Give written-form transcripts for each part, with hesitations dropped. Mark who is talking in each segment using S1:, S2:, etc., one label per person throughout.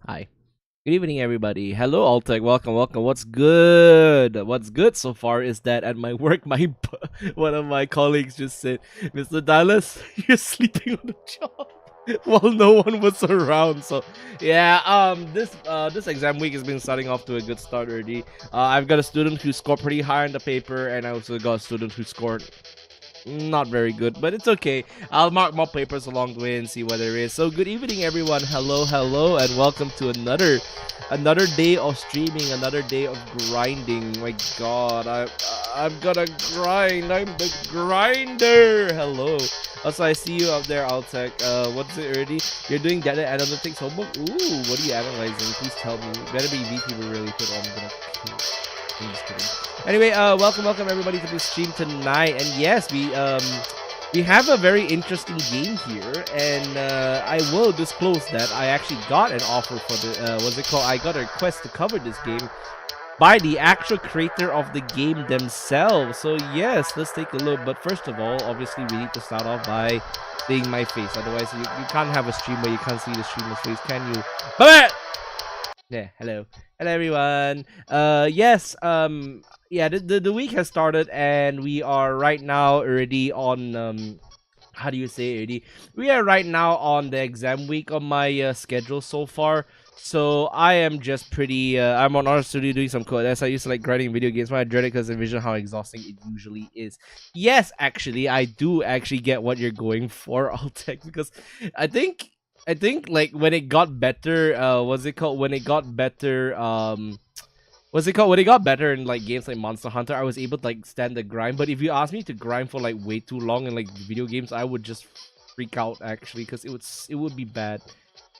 S1: Hi. Good evening, everybody. Hello, Altec. Welcome, welcome. What's good? What's good so far is that at my work, one of my colleagues just said, "Mr. Dylus, you're sleeping on the job," while no one was around. So, yeah. This exam week has been starting off to a good start already. I've got a student who scored pretty high on the paper, and I also got a student who scored not very good, but it's okay. I'll mark more papers along the way and see what there is. So good evening, everyone. Hello, hello, and welcome to another day of streaming, another day of grinding. My God, I'm gonna grind. I'm the grinder. Hello. Also, I see you up there, Altec. What's it already? You're doing data analytics homework. Ooh, what are you analyzing? Please tell me. Better be VTuber related, or I'm gonna kill. I'm just kidding. Anyway, welcome everybody to the stream tonight. And yes, we have a very interesting game here, and I will disclose that I actually got an offer for the what's it called? I got a request to cover this game by the actual creator of the game themselves. So yes, let's take a look. But first of all, obviously we need to start off by seeing my face. Otherwise, you can't have a stream where you can't see the streamer's face, can you? But yeah, hello everyone. Yes, yeah, the week has started, and we are right now already on how do you say already? We are right now on the exam week on my schedule so far. So I am just pretty I'm on Art Studio doing some code. As I used to like grinding video games, but I dread it because I envision how exhausting it usually is. Yes, actually, I do actually get what you're going for, Altec, because I think like when it got better, what's it called? When it got better, what's it called? When it got better in like games like Monster Hunter, I was able to like stand the grind. But if you ask me to grind for like way too long in like video games, I would just freak out actually, because it would be bad.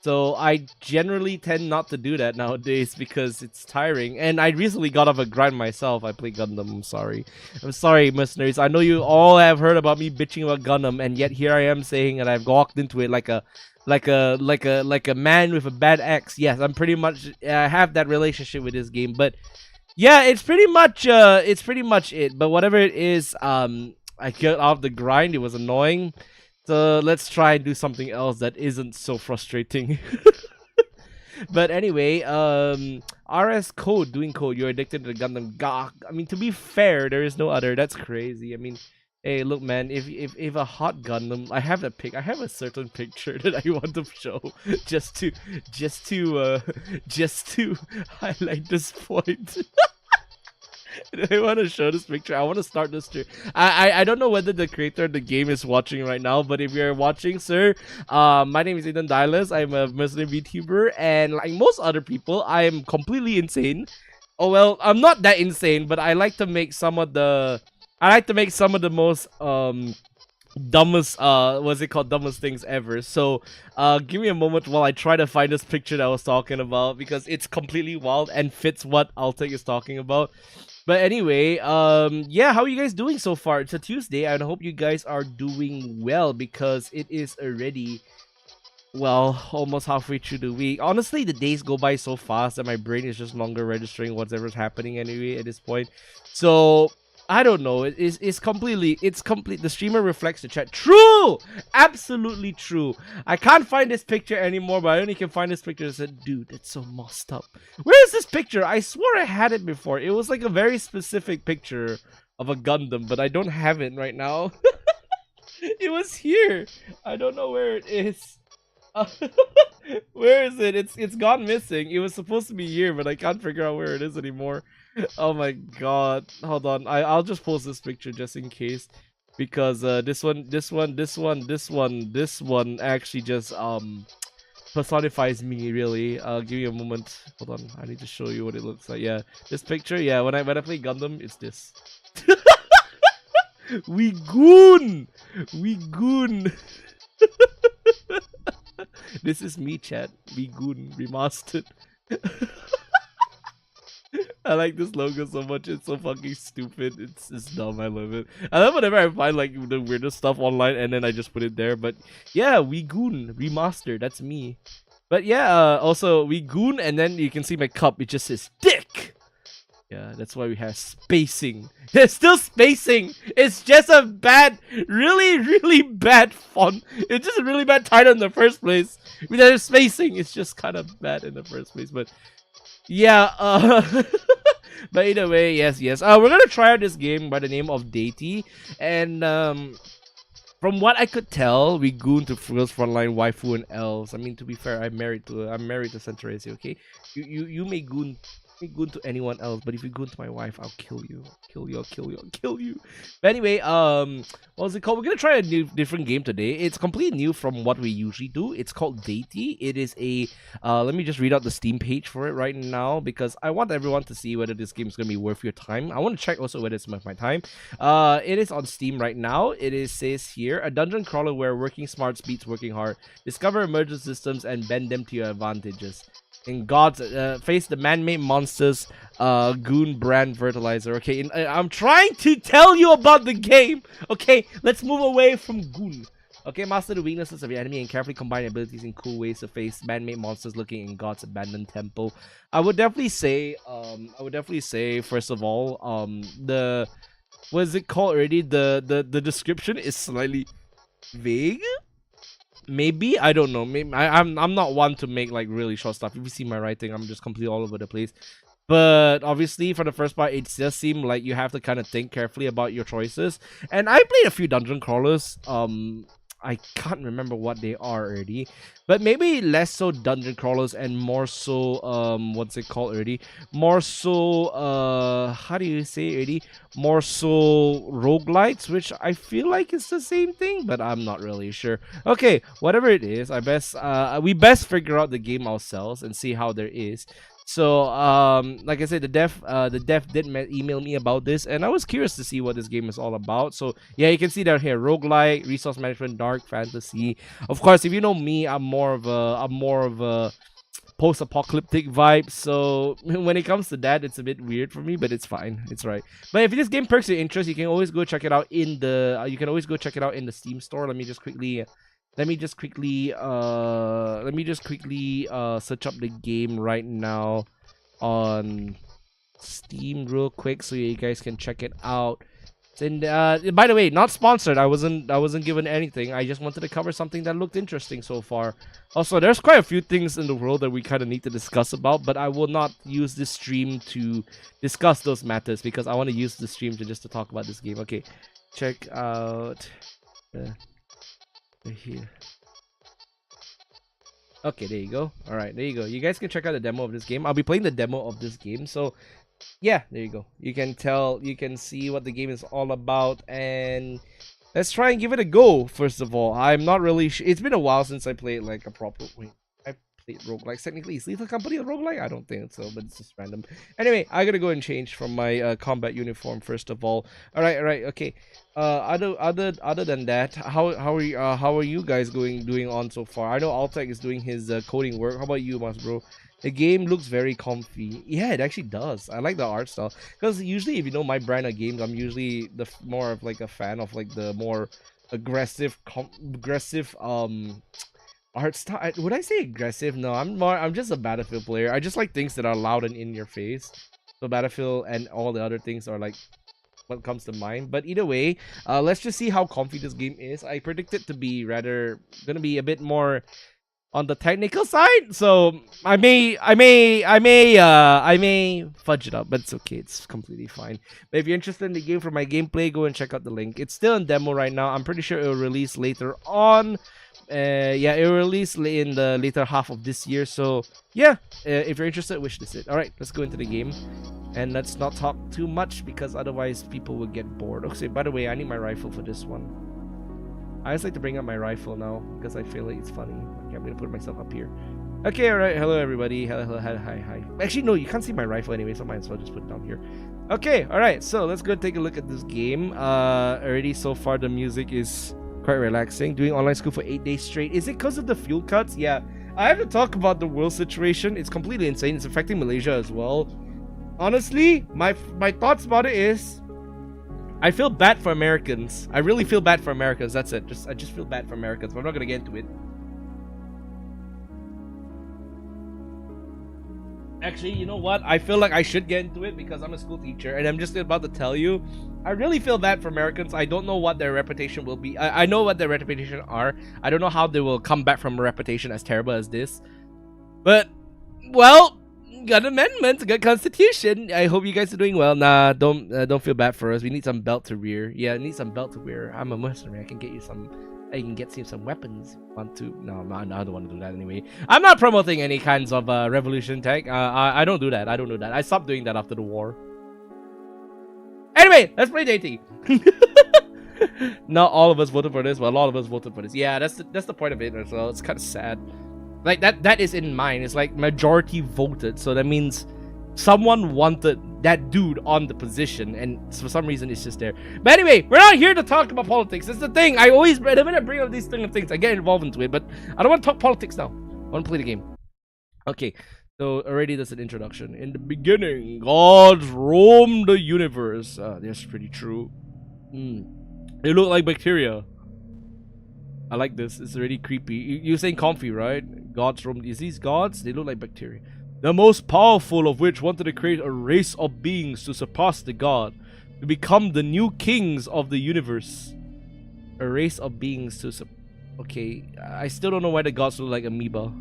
S1: So I generally tend not to do that nowadays because it's tiring. And I recently got off a grind myself. I play Gundam. I'm sorry, mercenaries. I know you all have heard about me bitching about Gundam, and yet here I am saying that I've walked into it like a man with a bad ex. Yes, I'm pretty much I have that relationship with this game. But yeah, it's pretty much it. But whatever it is, I got off the grind. It was annoying. So let's try and do something else that isn't so frustrating. But anyway, RS code, doing code. You're addicted to the Gundam. Gah. I mean, to be fair, there is no other. That's crazy. I mean, hey, look, man. If a hot Gundam, I have a certain picture that I want to show, just to highlight this point. I want to show this picture. I want to start this stream. I don't know whether the creator of the game is watching right now, but if you're watching, sir, my name is Eiten Dylus. I'm a mercenary VTuber, and like most other people, I am completely insane. Oh well, I'm not that insane, but I like to make some of the most dumbest what's it called, dumbest things ever. So give me a moment while I try to find this picture that I was talking about, because it's completely wild and fits what Altec is talking about. But anyway, yeah, how are you guys doing so far? It's a Tuesday, and I hope you guys are doing well, because it is already, well, almost halfway through the week. Honestly, the days go by so fast that my brain is just longer registering whatever's happening anyway at this point. So I don't know. It's complete. The streamer reflects the chat. True, absolutely true. I can't find this picture anymore, but I only can find this picture that said, "Dude, that's so messed up." Where is this picture? I swore I had it before. It was like a very specific picture of a Gundam, but I don't have it right now. It was here. I don't know where it is. Where is it? It's gone missing. It was supposed to be here, but I can't figure out where it is anymore. Oh my God, hold on. I'll just post this picture just in case, because this one actually just personifies me, really. Give me a moment. Hold on, I need to show you what it looks like. Yeah, this picture. Yeah, when I play Gundam, it's this. We goon. This is me, chat. We goon remastered. I like this logo so much. It's so fucking stupid. It's dumb. I love it. I love whenever I find like the weirdest stuff online, and then I just put it there. But yeah, we goon remastered. That's me. But yeah, also we goon, and then you can see my cup. It just says dick. Yeah, that's why we have spacing. There's still spacing. It's just a bad, really, really bad font. It's just a really bad title in the first place. Without spacing, it's just kind of bad in the first place. But yeah, but either way, yes, yes. We're gonna try out this game by the name of DEIITY, and from what I could tell, we goon to girls frontline waifu and elves. I mean, to be fair, I'm married to Centresi. Okay, you may goon to anyone else, but if you goon to my wife, I'll kill you. I'll kill you. But anyway, what was it called? We're gonna try a different game today. It's completely new from what we usually do. It's called DEIITY. It is a let me just read out the Steam page for it right now because I want everyone to see whether this game is gonna be worth your time. I want to check also whether it's worth my time. It is on Steam right now. Says here a dungeon crawler where working smart beats working hard. Discover emergent systems and bend them to your advantages. In gods, face the man-made monsters, goon brand fertilizer. Okay, I'm trying to tell you about the game. Okay, let's move away from goon. Okay, master the weaknesses of your enemy and carefully combine abilities in cool ways to face man-made monsters looking in God's abandoned temple. I would definitely say, first of all, the what is it called already? The description is slightly vague. Maybe, I don't know. Maybe I'm not one to make like really short stuff. If you see my writing, I'm just completely all over the place. But obviously, for the first part, it does seem like you have to kind of think carefully about your choices. And I played a few dungeon crawlers. I can't remember what they are already, but maybe less so dungeon crawlers and more so what's it called already? More so how do you say already? More so roguelites, which I feel like it's the same thing, but I'm not really sure. Okay, whatever it is, we best figure out the game ourselves and see how there is. So, like I said, the dev did email me about this, and I was curious to see what this game is all about. So, yeah, you can see down here, roguelike, resource management, dark fantasy. Of course, if you know me, I'm more of a post-apocalyptic vibe. So, when it comes to that, it's a bit weird for me, but it's fine. It's right. But if this game perks your interest, you can always go check it out in the Steam store. Let me just quickly search up the game right now on Steam real quick so you guys can check it out. And by the way, not sponsored. I wasn't given anything. I just wanted to cover something that looked interesting so far. Also, there's quite a few things in the world that we kind of need to discuss about, but I will not use this stream to discuss those matters because I want to use the stream to talk about this game. Okay, check out here. Okay, there you go. All right, there you go. You guys can check out the demo of this game. I'll be playing the demo of this game. So, yeah, there you go. You can see what the game is all about, and let's try and give it a go. First of all, I'm not really sure. It's been a while since I played like a proper. Wait, I played roguelike. Technically, is Lethal Company a roguelike? I don't think so, but it's just random. Anyway, I gotta go and change from my combat uniform first of all. All right, okay. Other than that, how are you guys doing on so far? I know Altec is doing his coding work. How about you, Mas bro? The game looks very comfy. Yeah, it actually does. I like the art style because usually, if you know my brand of games, I'm usually more of like a fan of like the more aggressive art style. Would I say aggressive? No, I'm just a Battlefield player. I just like things that are loud and in your face. So Battlefield and all the other things are like what comes to mind. But either way, let's just see how comfy this game is. I predict it to be gonna be a bit more on the technical side, so I may fudge it up, but it's okay. It's completely fine. But if you're interested in the game for my gameplay, go and check out the link. It's still in demo right now. I'm pretty sure it will release later on. Yeah, it will release in the later half of this year. So yeah, if you're interested, wish this it. All right, let's go into the game. And let's not talk too much because otherwise people will get bored. Okay, by the way, I need my rifle for this one. I just like to bring up my rifle now because I feel like it's funny. Okay, I'm gonna put myself up here. Okay, alright. Hello, everybody. Hello, hi. Actually, no, you can't see my rifle anyway, so I might as well just put it down here. Okay, alright. So let's go take a look at this game. Already so far, the music is quite relaxing. Doing online school for 8 days straight. Is it because of the fuel cuts? Yeah. I have to talk about the world situation. It's completely insane. It's affecting Malaysia as well. Honestly, my thoughts about it is I feel bad for Americans. I really feel bad for Americans. That's it. I just feel bad for Americans, but I'm not gonna get into it. Actually, you know what? I feel like I should get into it because I'm a school teacher, and I'm just about to tell you, I really feel bad for Americans. I don't know what their reputation will be. I know what their reputation are. I don't know how they will come back from a reputation as terrible as this. But, well, got amendments, got constitution. I hope you guys are doing well. Nah, don't feel bad for us. We need some belt to wear. Yeah, I need some belt to wear. I'm a mercenary. I can get you some. I can get you some weapons. Want to? No, I don't want to do that anyway. I'm not promoting any kinds of revolution tech. I don't do that. I don't do that. I stopped doing that after the war. Anyway, let's play DEIITY. Not all of us voted for this, but a lot of us voted for this. Yeah, that's the point of it as well. It's kind of sad. Like that is in mind. It's like majority voted, so that means someone wanted that dude on the position, and for some reason it's just there. But anyway, we're not here to talk about politics. That's the thing. Whenever I bring up these things, I get involved into it. But I don't want to talk politics now. I want to play the game. Okay, so already there's an introduction. In the beginning, gods roamed the universe. That's pretty true. They look like bacteria. I like this. It's already creepy. You're saying comfy, right? Gods roam. Is these gods? They look like bacteria. The most powerful of which wanted to create a race of beings to surpass the god, to become the new kings of the universe. A race of beings to okay, I still don't know why the gods look like amoeba.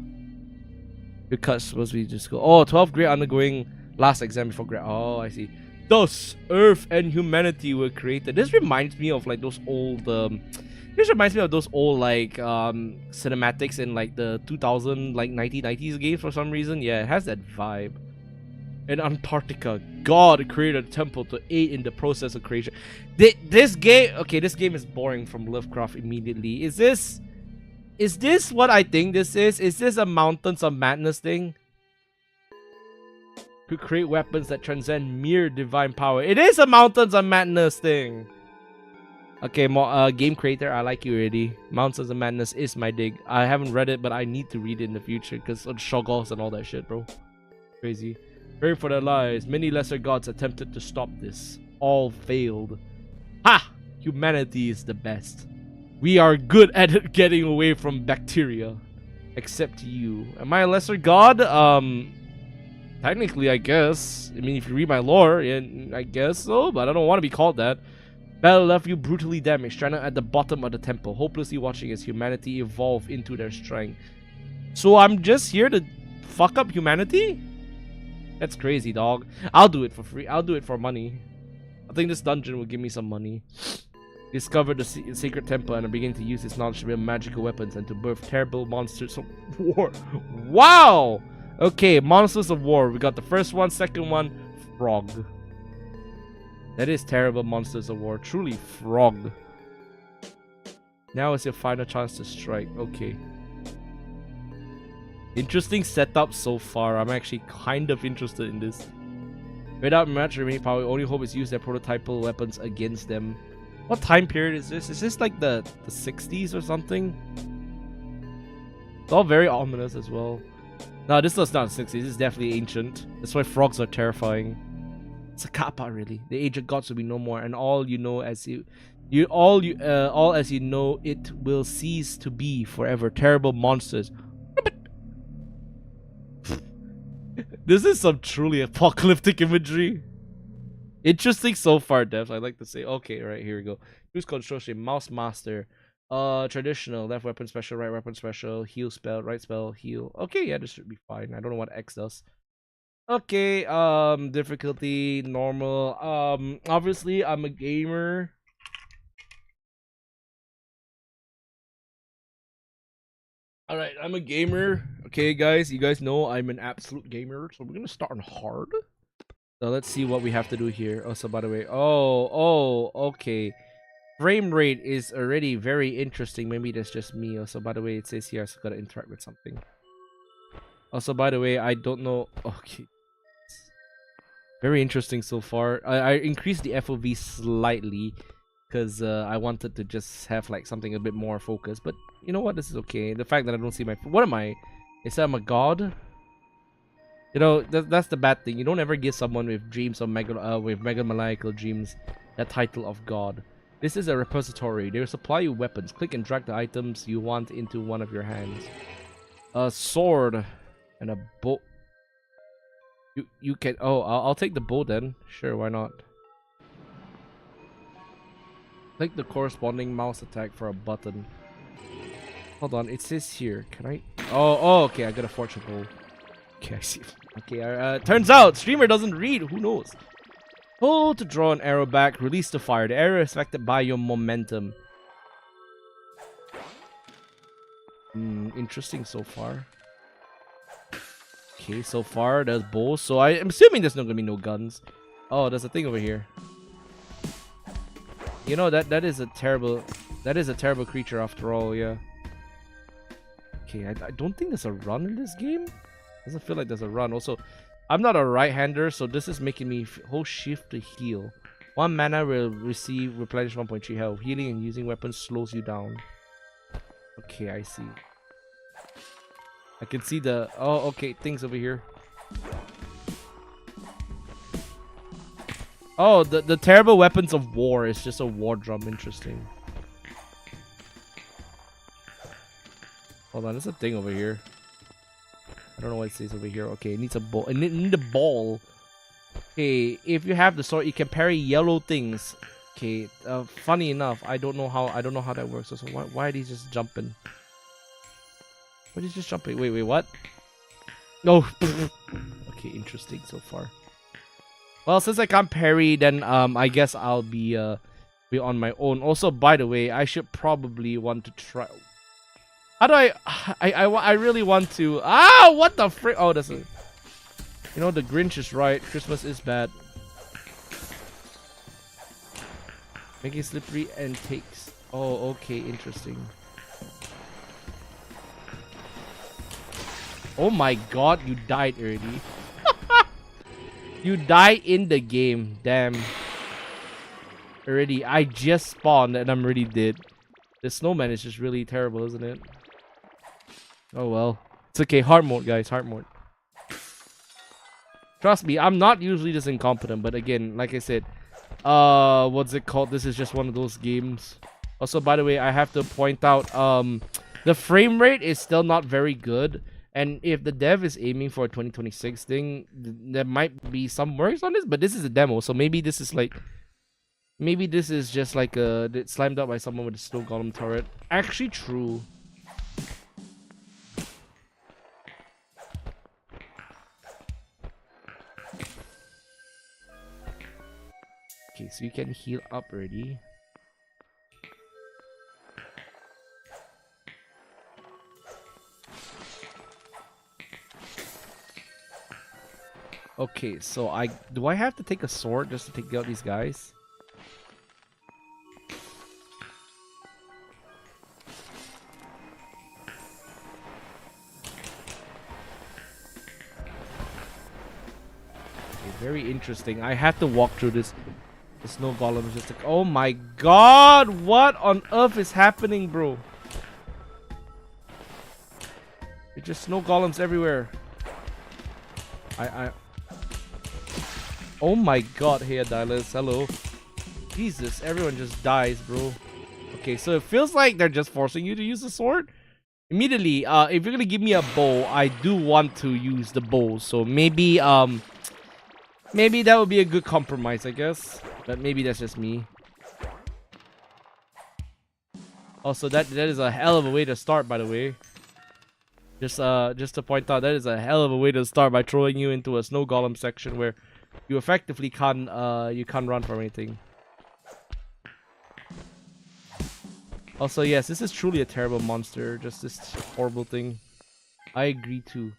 S1: Because supposed to be just go. Oh, 12 great undergoing last exam before grad. Oh, I see. Thus, Earth and humanity were created. This reminds me of like those old this reminds me of those old like cinematics in like the 2000 like 1990s games for some reason. Yeah, it has that vibe. In Antarctica, God created a temple to aid in the process of creation. This game, okay, this game is boring from Lovecraft immediately. Is this what I think this is? Is this a Mountains of Madness thing? To create weapons that transcend mere divine power. It is a Mountains of Madness thing. Okay, game creator, I like you already. Mountains of Madness is my dig. I haven't read it, but I need to read it in the future because of Shoggoths and all that shit, bro. Crazy. Fearing for their lives, many lesser gods attempted to stop this. All failed. Ha! Humanity is the best. We are good at getting away from bacteria. Except you. Am I a lesser god? Technically, I guess. I mean, if you read my lore, yeah, I guess so, but I don't want to be called that. Battle left you brutally damaged, stranded at the bottom of the temple, hopelessly watching as humanity evolve into their strength. So I'm just here to fuck up humanity? That's crazy, dog. I'll do it for free. I'll do it for money. I think this dungeon will give me some money. Discover the sacred temple and begin to use its knowledge to build magical weapons and to birth terrible monsters of war. Wow! Okay, monsters of war. We got the first one, second one, frog. That is terrible monsters of war. Truly frog. Now is your final chance to strike. Okay. Interesting setup so far. I'm actually kind of interested in this. Without much remaining power, only hope is use their prototypal weapons against them. What time period is this? Is this like the 60s or something? It's all very ominous as well. No, this is not 60s. This is definitely ancient. That's why frogs are terrifying. It's a kappa, really. The age of gods will be no more, and all you know as all as you know it will cease to be forever. Terrible monsters. This is some truly apocalyptic imagery. Interesting so far, devs. I'd like to say. Okay, right, here we go. Use construction, mouse master. Traditional, left weapon special, right weapon special, heal spell, right spell, heal. Okay, yeah, this should be fine. I don't know what X does. Okay, difficulty, normal. Obviously, I'm a gamer. Alright, I'm a gamer. Okay, guys, you guys know I'm an absolute gamer. So we're gonna start on hard. So let's see what we have to do here. Oh, so by the way, okay. Frame rate is already very interesting. Maybe that's just me. Also, by the way, it says here I still gotta interact with something. Also, by the way, I don't know. Okay. Very interesting so far. I increased the FOV slightly because I wanted to just have like something a bit more focused. But you know what? This is okay. The fact that I don't see my... What am I? Is that I'm a god? You know, that's the bad thing. You don't ever give someone with dreams of megalomaniacal dreams that title of god. This is a repository. They will supply you weapons. Click and drag the items you want into one of your hands. A sword and a bow. You can. Oh, I'll take the bow then. Sure, why not? Click the corresponding mouse attack for a button. Hold on, it says here. Can I? Oh, okay. I got a fortune bow. Okay, I see. Okay, turns out streamer doesn't read. Who knows? Hold to draw an arrow back. Release the fire. The arrow is affected by your momentum. Interesting so far. Okay, so far there's bows. So I'm assuming there's not gonna be no guns. Oh, there's a thing over here. You know that is a terrible creature after all. Yeah. Okay, I don't think there's a run in this game. Doesn't feel like there's a run. Also, I'm not a right-hander, so this is making me hold shift to heal. 1 mana will receive replenish 1.3 health. Healing and using weapons slows you down. Okay, I see. I can see the... Oh, okay, things over here. Oh, the terrible weapons of war is just a war drum. Interesting. Hold on, there's a thing over here. I don't know what it says over here. Okay, it needs a ball. It need a ball. Okay, if you have the sword, you can parry yellow things. Okay, funny enough, I don't know how that works. So why are these just jumping? What is just jumping? Wait, what? No. Okay, interesting so far. Well, since I can't parry, then I guess I'll be on my own. Also, by the way, I should probably want to try. How do I really want to. Ah, what the frick? Oh, that's a. You know, the Grinch is right. Christmas is bad. Making slippery and takes. Oh, okay, interesting. Oh my god, you died already. You died in the game. Damn. Already, I just spawned and I'm already dead. The snowman is just really terrible, isn't it? Oh well. It's okay. Hard mode, guys. Hard mode. Trust me, I'm not usually this incompetent, but again, like I said, what's it called? This is just one of those games. Also, by the way, I have to point out, the frame rate is still not very good. And if the dev is aiming for a 2026 thing, there might be some works on this, but this is a demo, so maybe this is like... Maybe this is just like it's slammed up by someone with a snow golem turret. Actually true. Okay, so you can heal up already. Okay, so do I have to take a sword just to take out these guys? Okay, very interesting. I have to walk through this. The snow golem is just like, oh my god, what on earth is happening, bro? It's just snow golems everywhere. Oh my god, hey Dylus, hello. Jesus, everyone just dies, bro. Okay, so it feels like they're just forcing you to use the sword. Immediately, if you're gonna give me a bow, I do want to use the bow. So maybe, maybe that would be a good compromise, I guess. But maybe that's just me. Also, that is a hell of a way to start, by the way. Just to point out, that is a hell of a way to start by throwing you into a snow golem section where you effectively can't run from anything. Also, yes, this is truly a terrible monster. Just this horrible thing. I agree too.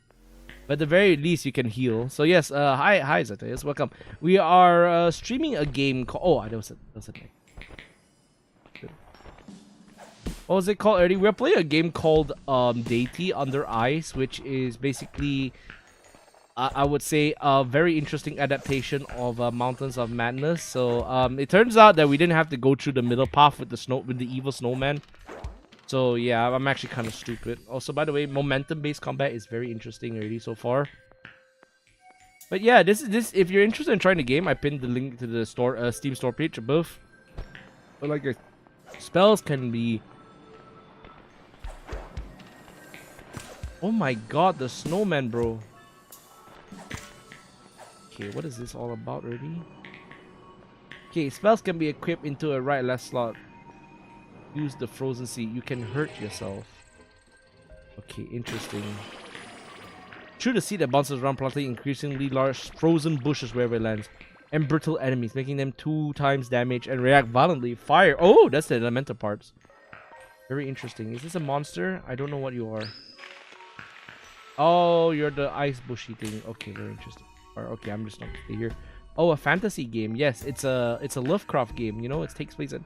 S1: But at the very least, you can heal. So yes, hi Zetayas, welcome. We are streaming a game called... Oh, that was a thing. What was it called already? We're playing a game called DEIITY Under Ice, which is basically, I would say, a very interesting adaptation of Mountains of Madness. So it turns out that we didn't have to go through the middle path with the evil snowman. So yeah, I'm actually kind of stupid. Also, by the way, momentum-based combat is very interesting already so far. But yeah, this. If you're interested in trying the game, I pinned the link to the store, Steam store page above. But like, spells can be. Oh my god, the snowman, bro. Okay, what is this all about already? Okay, spells can be equipped into a right left slot. Use the frozen sea. You can hurt yourself. Okay, interesting. Shoot a seed that bounces around, planting increasingly large frozen bushes wherever it lands. And brittle enemies, making them 2 times damage and react violently. Fire. Oh, that's the elemental parts. Very interesting. Is this a monster? I don't know what you are. Oh, you're the ice bushy thing. Okay, very interesting. Or, okay, I'm just not stay here. Oh, a fantasy game. Yes, it's a Lovecraft game. You know, it takes place at.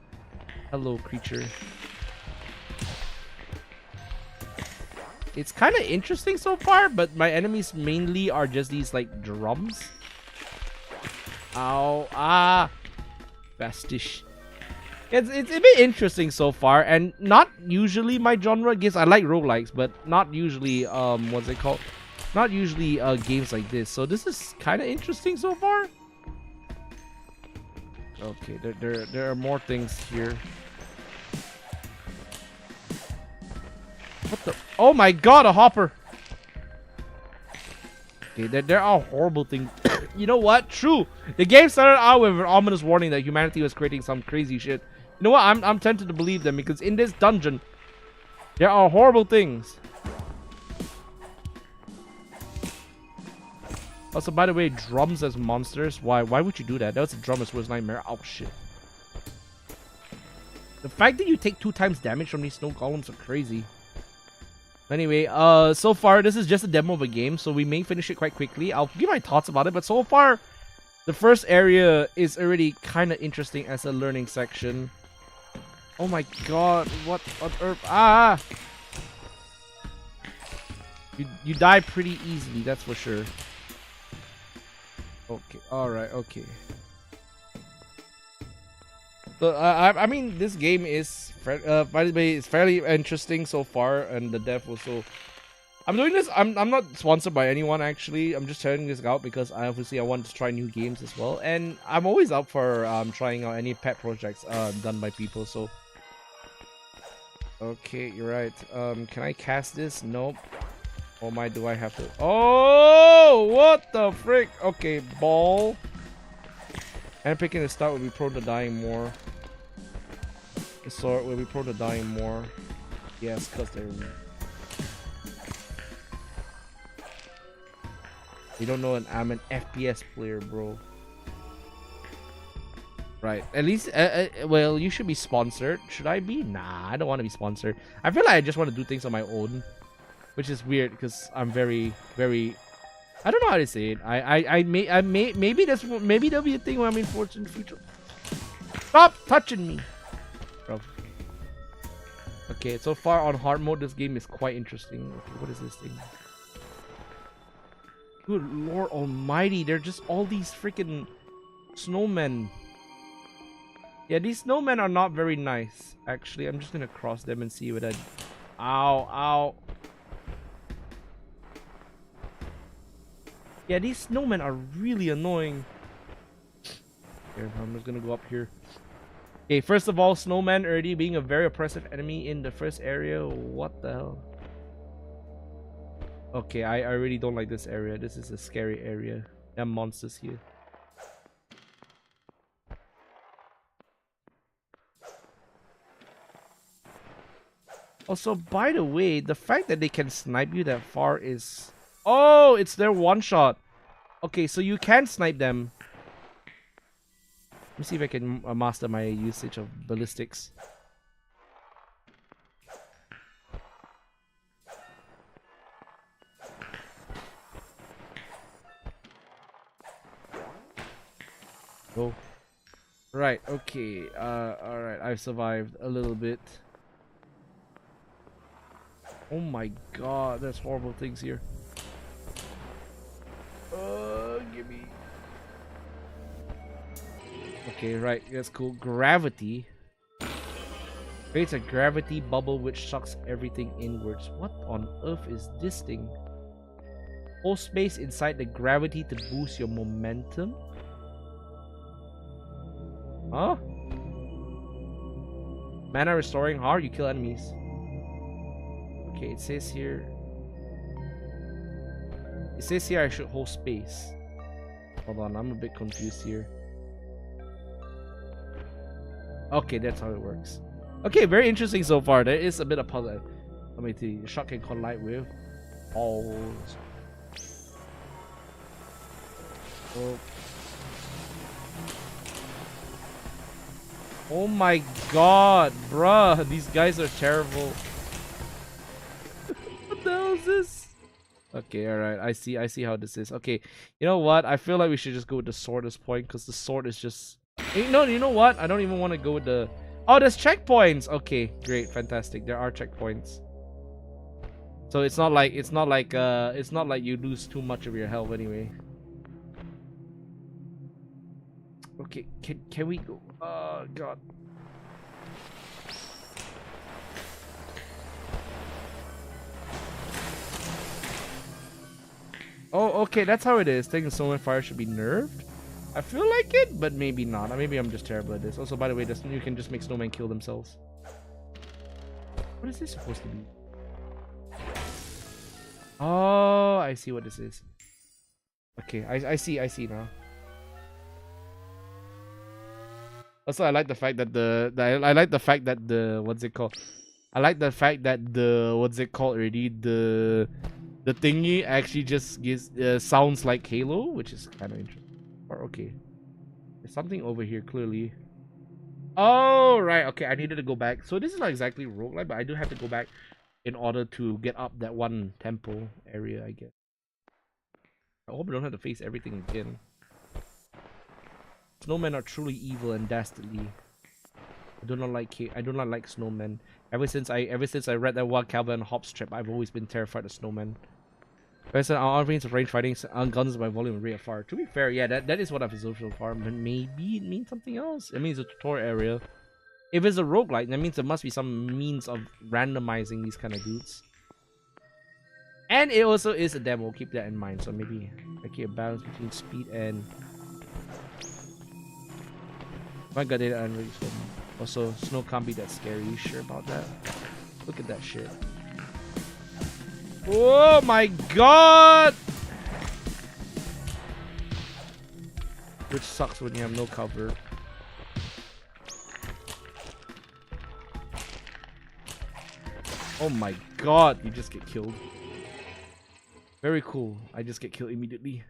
S1: Hello, creature. It's kind of interesting so far, but my enemies mainly are just these like drums. Ow, ah, Bastish. It's a bit interesting so far, and not usually my genre games. I like roguelikes, but not usually what's it called? Not usually games like this. So this is kind of interesting so far. Okay, there are more things here. What the? Oh my god, a hopper! Okay, there are horrible things. You know what? True. The game started out with an ominous warning that humanity was creating some crazy shit. You know what? I'm tempted to believe them because in this dungeon, there are horrible things. Also, by the way, drums as monsters. Why would you do that? That was a drummer's worst nightmare. Oh shit. The fact that you take 2 times damage from these snow golems are crazy. Anyway, so far this is just a demo of a game, so we may finish it quite quickly. I'll give my thoughts about it, but so far the first area is already kind of interesting as a learning section. Oh my god, what on earth? Ah! You die pretty easily, that's for sure. Okay, alright, okay. So, I mean, this game is, by the way, it's fairly interesting so far, and the dev also. I'm doing this. I'm not sponsored by anyone actually. I'm just trying this out because I want to try new games as well, and I'm always up for trying out any pet projects done by people. So, okay, you're right. Can I cast this? Nope. Oh my, do I have to? Oh, what the frick? Okay, ball. And picking the start will be prone to dying more. The sword will be prone to dying more. Yes, because they're... You don't know I'm an FPS player, bro. Right. At least, well, you should be sponsored. Should I be? Nah, I don't want to be sponsored. I feel like I just want to do things on my own. Which is weird because I'm very, very... I don't know how to say it. Maybe there'll be a thing where I'm in fortune future. Stop touching me, bro. Okay, so far on hard mode, this game is quite interesting. Okay, what is this thing? Good Lord Almighty! They're just all these freaking snowmen. Yeah, these snowmen are not very nice. Actually, I'm just gonna cross them and see what I. Ow! Ow! Yeah, these snowmen are really annoying. Here, I'm just gonna go up here. Okay, first of all, snowmen already being a very oppressive enemy in the first area. What the hell? Okay, I really don't like this area. This is a scary area. There are monsters here. Also, by the way, the fact that they can snipe you that far is... Oh, it's their one-shot. Okay, so you can snipe them. Let me see if I can master my usage of ballistics. Go. Right, okay. Alright, I've survived a little bit. Oh my god, there's horrible things here. Give me. Okay, right, that's cool. Gravity. Creates a gravity bubble which sucks everything inwards. What on earth is this thing? Hold space inside the gravity to boost your momentum? Huh? Mana restoring. How you kill enemies? Okay, it says here. It says here I should hold space. Hold on, I'm a bit confused here. Okay, that's how it works. Okay, very interesting so far. There is a bit of puzzle. Let me see. Shot can collide with balls. Oh. Oh my god, bruh. These guys are terrible. What the hell is this? Okay, alright. I see how this is. Okay, you know what? I feel like we should just go with the sword at this point, because the sword is just... No, you know what? I don't even want to go with the... Oh, there's checkpoints! Okay, great, fantastic. There are checkpoints. So it's not like you lose too much of your health anyway. Okay, can we go? Oh god. Oh, okay, that's how it is. Taking snowman fire should be nerfed. I feel like it, but maybe not. Maybe I'm just terrible at this. Also, by the way, you can just make snowmen kill themselves. What is this supposed to be? Oh, I see what this is. Okay, I see now. Also, I like the fact that I like the fact that the what's it called? I like the fact that the what's it called already? The thingy actually just gives sounds like Halo, which is kind of interesting. Or okay, there's something over here clearly. Oh right, okay. I needed to go back. So this is not exactly roguelike, but I do have to go back in order to get up that one temple area, I guess. I hope I don't have to face everything again. Snowmen are truly evil and dastardly. I do not like snowmen. Ever since I read that one Calvin and Hobbes trip, I've always been terrified of snowmen. Our armies of range fighting on guns by volume and rate of fire. To be fair, yeah, that is what I've observed so far. But maybe it means something else. It means a tutorial area. If it's a roguelike, that means there must be some means of randomizing these kind of dudes. And it also is a demo. Keep that in mind. So maybe I keep a balance between speed and. My god, data and also snow can't be that scary. You sure about that? Look at that shit. Oh my god! Which sucks when you have no cover. Oh my god, you just get killed. Very cool. I just get killed immediately.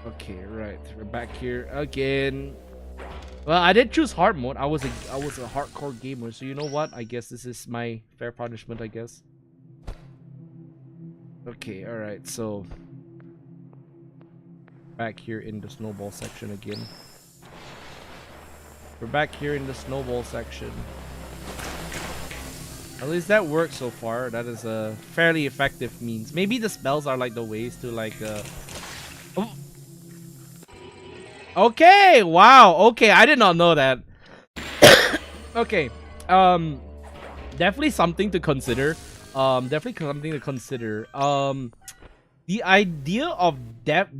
S1: Okay, right. We're back here again. Well, I did choose hard mode. I was a hardcore gamer, so you know what? I guess this is my fair punishment, I guess. Okay, alright, so back here in the snowball section again. We're back here in the snowball section. At least that works so far. That is a fairly effective means. Maybe the spells are like the ways to like oh. Okay, wow. Okay, I did not know that. Okay. Definitely something to consider. The idea of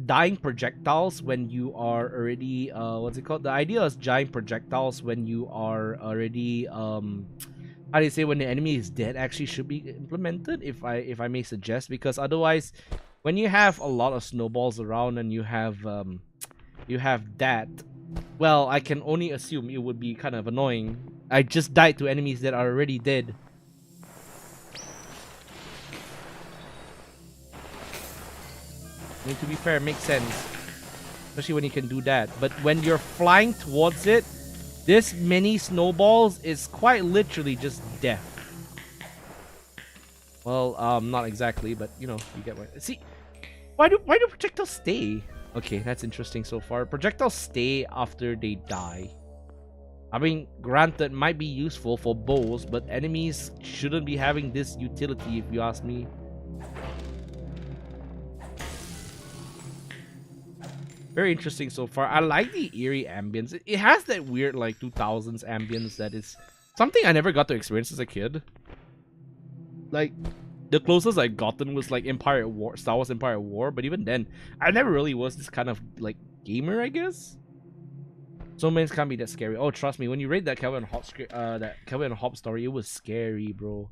S1: dying projectiles when you are already what's it called? The idea of dying projectiles when you are already how do you say, when the enemy is dead actually should be implemented, if I may suggest, because otherwise when you have a lot of snowballs around and you have that, well, I can only assume it would be kind of annoying. I just died to enemies that are already dead. I mean, to be fair, it makes sense, especially when you can do that. But when you're flying towards it, this many snowballs is quite literally just death. Well, not exactly, but you know, you get what. See, why do projectiles stay? Okay, that's interesting so far. Projectiles stay after they die. I mean, granted, might be useful for bows, but enemies shouldn't be having this utility, if you ask me. Very interesting so far. I like the eerie ambience. It has that weird like 2000s ambience that is something I never got to experience as a kid. Like, the closest I gotten was like Empire at War, Star Wars Empire at War, but even then, I never really was this kind of like gamer, I guess. So many can't be that scary. Oh, trust me, when you read that Calvin and Hobbes story, it was scary, bro.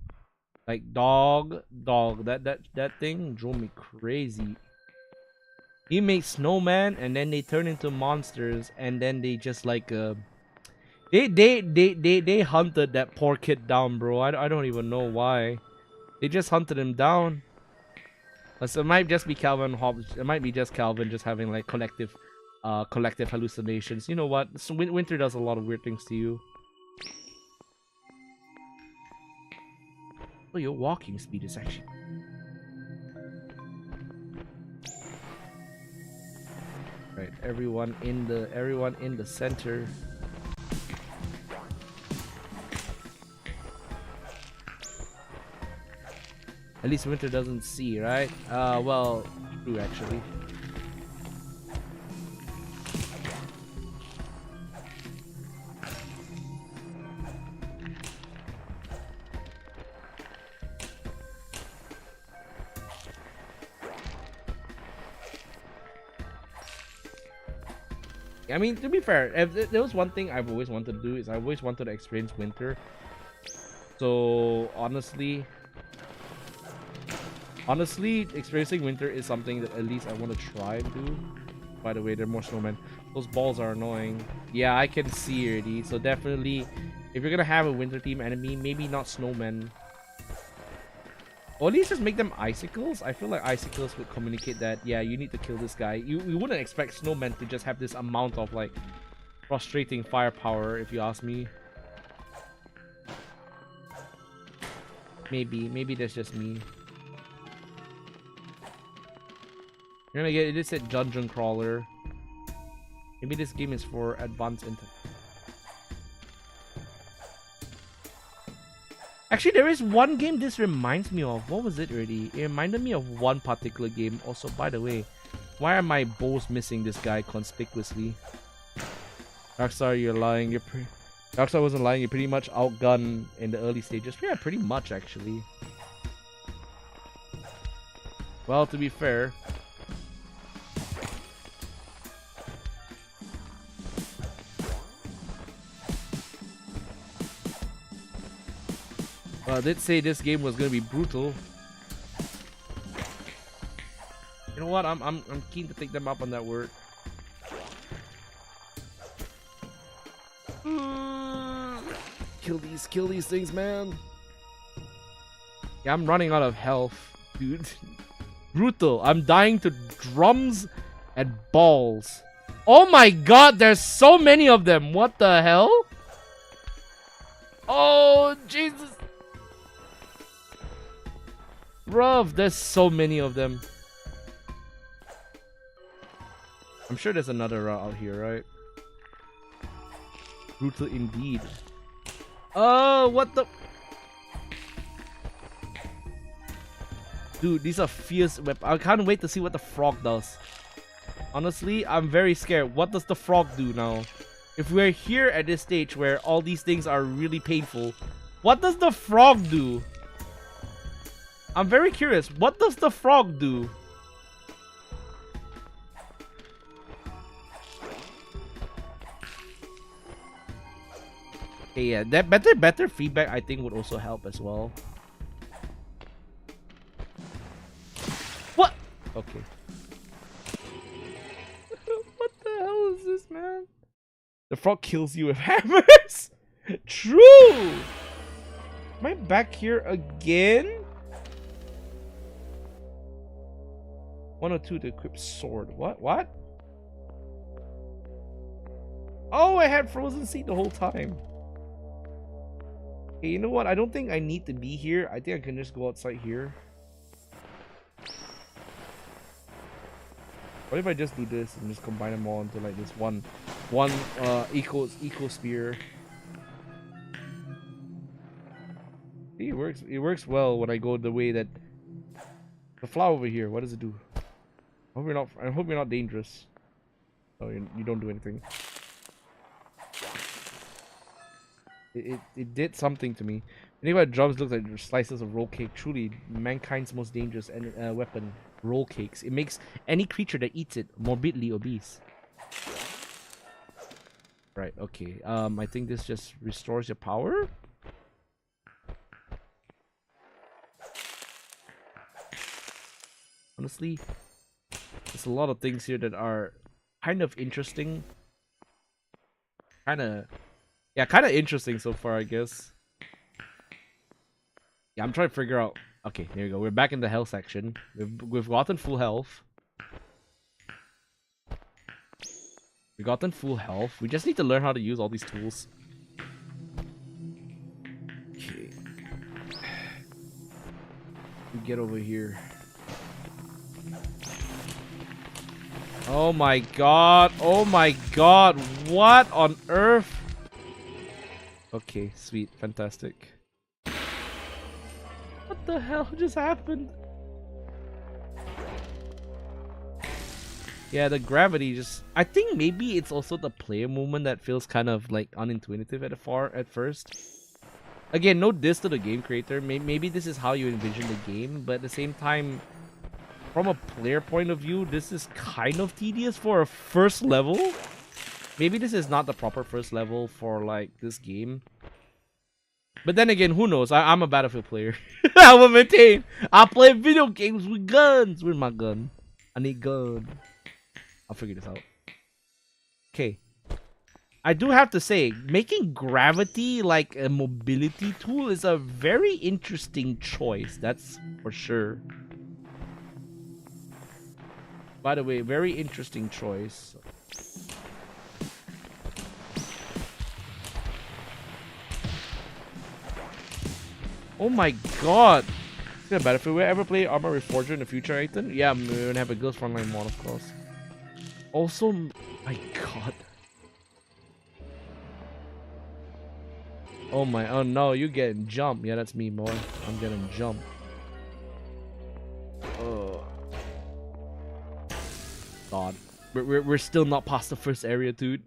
S1: Like dog, that thing drove me crazy. You make snowman and then they turn into monsters and then they just like they hunted that poor kid down, bro. I don't even know why. They just hunted him down. So it might just be Calvin Hobbes. It might be just Calvin just having like collective hallucinations. You know what? So winter does a lot of weird things to you. Oh, your walking speed is actually. Right, everyone in the center. At least winter doesn't see, right? Well, true actually. I mean, to be fair, if there was one thing I've always wanted to do is I always wanted to experience winter. So honestly, experiencing winter is something that at least I want to try and do. By the way, there are more snowmen. Those balls are annoying. Yeah, I can see already. So definitely, if you're gonna have a winter theme enemy, maybe not snowmen. Or at least just make them icicles. I feel like icicles would communicate that, yeah, you need to kill this guy. You wouldn't expect snowmen to just have this amount of like frustrating firepower, if you ask me. Maybe that's just me. You're gonna get it said dungeon crawler. Maybe this game is for advanced intel. Actually, there is one game this reminds me of. What was it already? It reminded me of one particular game. Also, by the way, why are my bows missing this guy conspicuously? Darkstar, you're lying. Darkstar wasn't lying. You're pretty much outgunned in the early stages. Yeah, pretty much actually. Well, to be fair. I did say this game was gonna be brutal. You know what? I'm keen to take them up on that word. Kill these things, man. Yeah, I'm running out of health, dude. Brutal. I'm dying to drums and balls. Oh my god, there's so many of them. What the hell? Oh, Jesus. Bruv, there's so many of them. I'm sure there's another route out here, right? Brutal indeed. Oh, what the... Dude, these are fierce weapons. I can't wait to see what the frog does. Honestly, I'm very scared. What does the frog do now? If we're here at this stage where all these things are really painful, what does the frog do? I'm very curious. What does the frog do? Okay, yeah, that better feedback I think would also help as well. What? Okay. What the hell is this, man? The frog kills you with hammers? True! Am I back here again? 102 to equip sword. What? What? Oh, I had frozen seat the whole time. Okay, you know what? I don't think I need to be here. I think I can just go outside here. What if I just do this and just combine them all into like this one eco spear? See, it works well when I go the way that the flower over here. What does it do? I hope you're not dangerous. Oh, you don't do anything. It did something to me. Anyway, drums look like slices of roll cake. Truly, mankind's most dangerous weapon. Roll cakes. It makes any creature that eats it morbidly obese. Right. Okay. I think this just restores your power. Honestly, There's a lot of things here that are kind of interesting. Kind of interesting so far, I guess. Yeah, I'm trying to figure out. Okay, there you go. We're back in the health section. We've gotten full health. We've gotten full health. We just need to learn how to use all these tools. Okay. We get over here. Oh my god. Oh my god. What on earth? Okay, sweet. Fantastic. What the hell just happened? Yeah, the gravity just... I think maybe it's also the player movement that feels kind of like unintuitive at first. Again, no diss to the game creator. Maybe this is how you envision the game, but at the same time, from a player point of view, this is kind of tedious for a first level. Maybe this is not the proper first level for like this game. But then again, who knows? I'm a Battlefield player. I will maintain. I play video games with guns. Where's my gun? I need gun. I'll figure this out. Okay. I do have to say, making gravity like a mobility tool is a very interesting choice. That's for sure. By the way, very interesting choice. Oh my god! Is it a Battlefield? Will I ever play Armor Reforger in the future, Eiten? Yeah, we're gonna have a Ghost Frontline mod, of course. Also, my god. Oh my, oh no, you getting jumped. Yeah, that's me, boy. I'm getting jumped. Oh. God. We're still not past the first area, dude.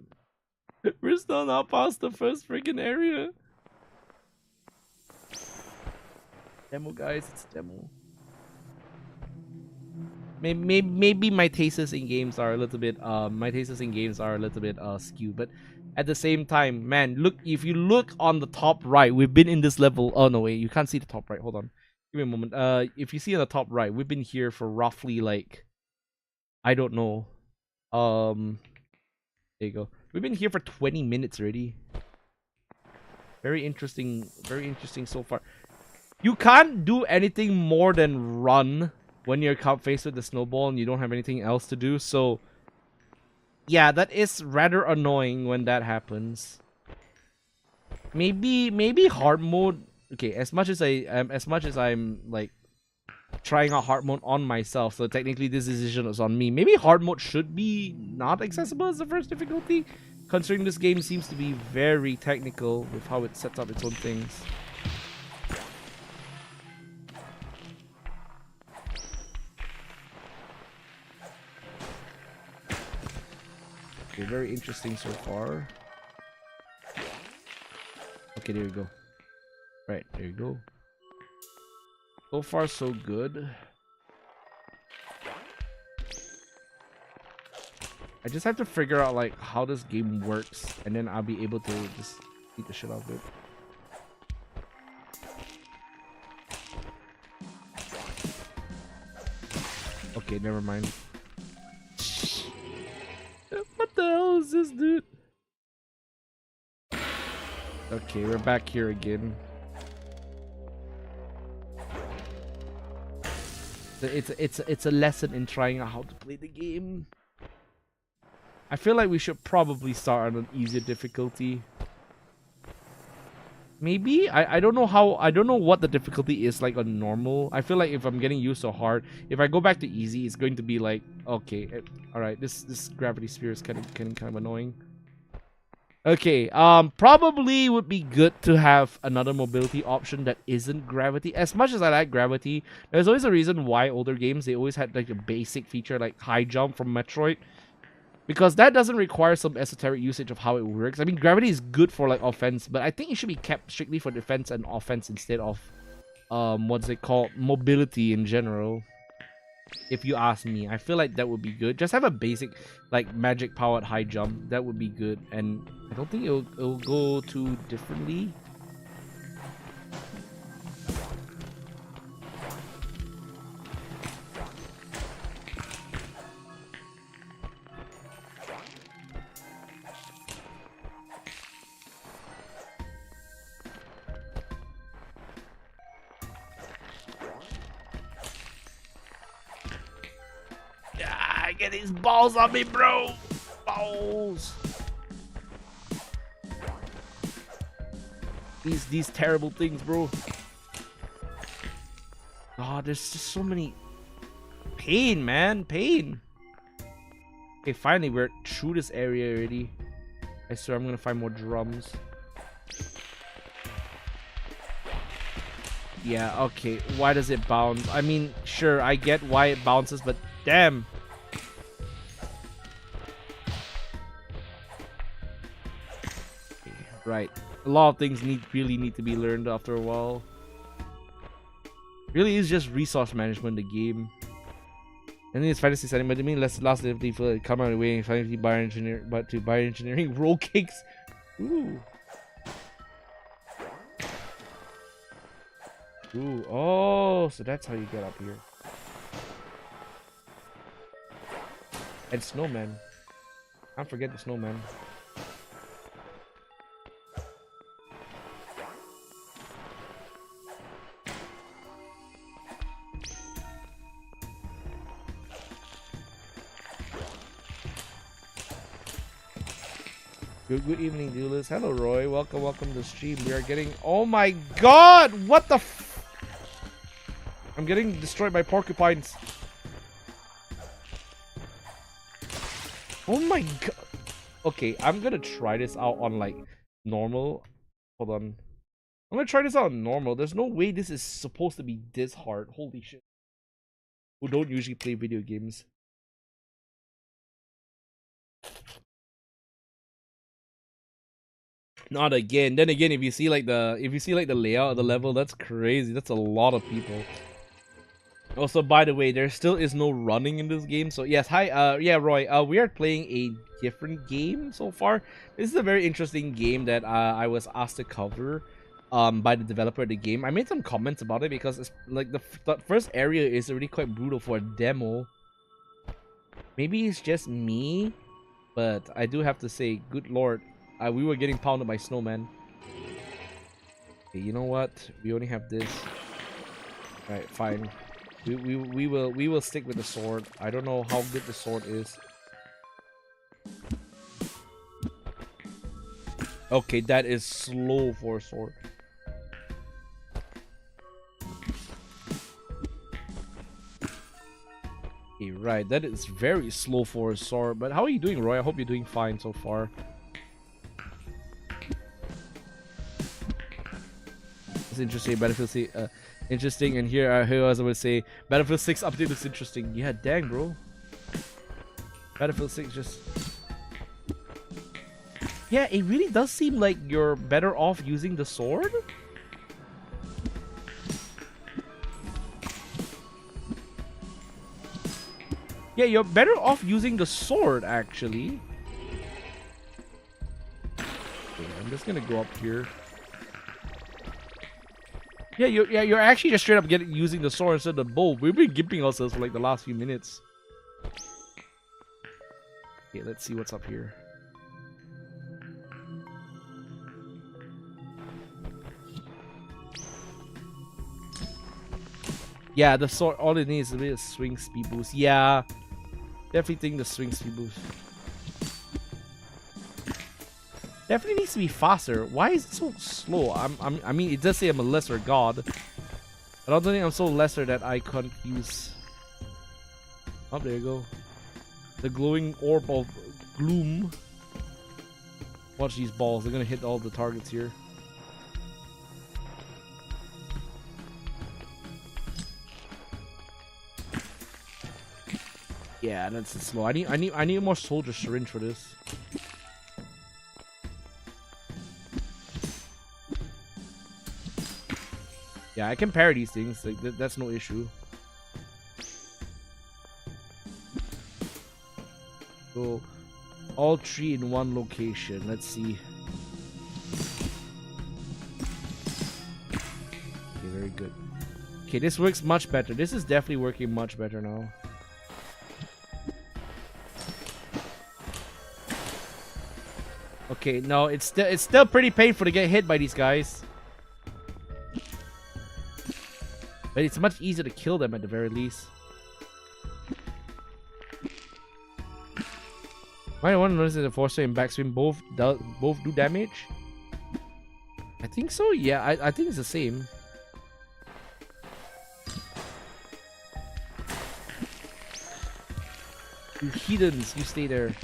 S1: We're still not past the first freaking area. Demo, guys, it's demo. Maybe my tastes in games are a little bit skewed, but at the same time, man, look, if you look on the top right, we've been in this level. Oh no, wait, you can't see the top right. Hold on, give me a moment. If you see on the top right, we've been here for roughly like, I don't know. There you go. We've been here for 20 minutes already. Very interesting so far. You can't do anything more than run when you're faced with the snowball and you don't have anything else to do. So, yeah, that is rather annoying when that happens. Maybe hard mode. Okay, as much as I'm like trying out hard mode on myself, so technically this decision is on me. Maybe hard mode should be not accessible as the first difficulty, considering this game seems to be very technical with how it sets up its own things. Okay, very interesting so far. Okay, there you go. Right, there you go. So far, so good. I just have to figure out like how this game works, and then I'll be able to just beat the shit out of it. Okay, never mind. What the hell is this, dude? Okay, we're back here again. It's a lesson in trying out how to play the game. I feel like we should probably start on an easier difficulty. Maybe I don't know how. I don't know what the difficulty is like on normal. I feel like if I'm getting used to hard, if I go back to easy, it's going to be like okay, all right. This gravity sphere is kind of annoying. Okay, probably would be good to have another mobility option that isn't gravity. As much as I like gravity, there's always a reason why older games they always had like a basic feature like high jump from Metroid. Because that doesn't require some esoteric usage of how it works. I mean, gravity is good for like offense, but I think it should be kept strictly for defense and offense instead of what's it called, mobility in general. If you ask me, I feel like that would be good. Just have a basic like magic powered high jump. That would be good, and I don't think it'll go too differently. Get these balls on me, bro. Balls. These terrible things, bro. God, there's just so many pain, man. Pain. Okay, finally we're through this area already. I swear I'm gonna find more drums. Yeah, okay. Why does it bounce? I mean, sure, I get why it bounces, but damn. Okay, right. A lot of things really need to be learned after a while. Really is just resource management, the game. I think it's fantasy setting, but to me, last ability for come out of the way and finally bioengineering roll cakes. Ooh. Ooh. Oh, so that's how you get up here. And snowman. Can't forget the snowman. Good evening, Dylus. Hello, Roy. Welcome to the stream. We are getting... Oh my god! What the f... I'm getting destroyed by porcupines. Oh my god. Okay, I'm gonna try this out on, like, normal. Hold on. I'm gonna try this out on normal. There's no way this is supposed to be this hard. Holy shit. Who don't usually play video games. Not again. Then again, if you see like the layout of the level, that's crazy. That's a lot of people. Also, by the way, there still is no running in this game. So yes, hi. Yeah, Roy. We are playing a different game so far. This is a very interesting game that I was asked to cover by the developer of the game. I made some comments about it because it's like the first area is already quite brutal for a demo. Maybe it's just me, but I do have to say, good lord. We were getting pounded by snowman. Okay, you know what? We only have this. Alright, fine. We will stick with the sword. I don't know how good the sword is. Okay, that is slow for a sword. Okay, right. That is very slow for a sword. But how are you doing, Roy? I hope you're doing fine so far. Interesting. Battlefield 6 interesting, and here as I would say, Battlefield 6 update looks interesting. Yeah, dang, bro. Battlefield 6 just... Yeah, it really does seem like you're better off using the sword. Yeah, you're better off using the sword, actually. Okay, I'm just gonna go up here. Yeah, you're actually just straight up using the sword instead of the bow. We've been gimping ourselves for like the last few minutes. Okay, let's see what's up here. Yeah, the sword, all it needs is a bit of swing speed boost. Yeah, definitely think the swing speed boost. Definitely needs to be faster. Why is it so slow? I mean, it does say I'm a lesser god. But I don't think I'm so lesser that I can't use... Oh, there you go. The glowing orb of gloom. Watch these balls. They're gonna hit all the targets here. Yeah, that's slow. I need a more soldier syringe for this. Yeah, I can parry these things. Like that's no issue. So, all three in one location. Let's see. Okay, very good. Okay, this works much better. This is definitely working much better now. Okay, no, it's still pretty painful to get hit by these guys. But it's much easier to kill them at the very least. Might want to notice that the force and backswing both do damage. I think so. Yeah, I think it's the same. You heathens, you stay there.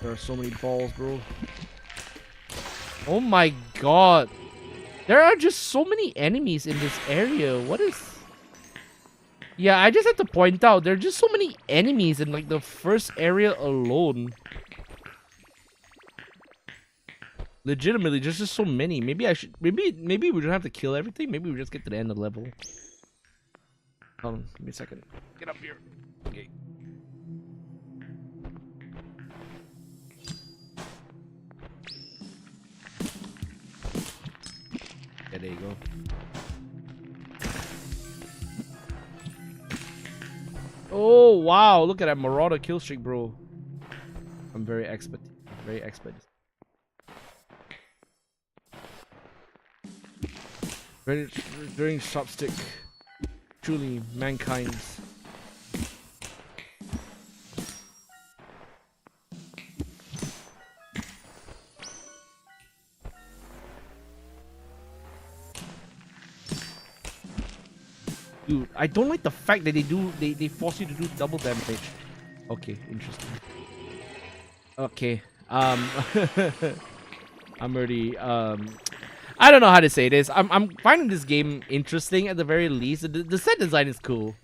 S1: There are so many balls, bro. Oh my god. There are just so many enemies in this area. What is... Yeah, I just have to point out, there are just so many enemies in like the first area alone. Legitimately, there's just so many. Maybe I should... Maybe we don't have to kill everything. Maybe we just get to the end of the level. Hold on, give me a second. Get up here. Okay. Yeah, there you go. Oh, wow. Look at that Marauder kill streak, bro. I'm very expert. Very expert. During chopstick. Truly mankind's. Dude, I don't like the fact that they force you to do double damage. Okay, interesting. Okay. I'm already I don't know how to say this. I'm finding this game interesting at the very least. The set design is cool,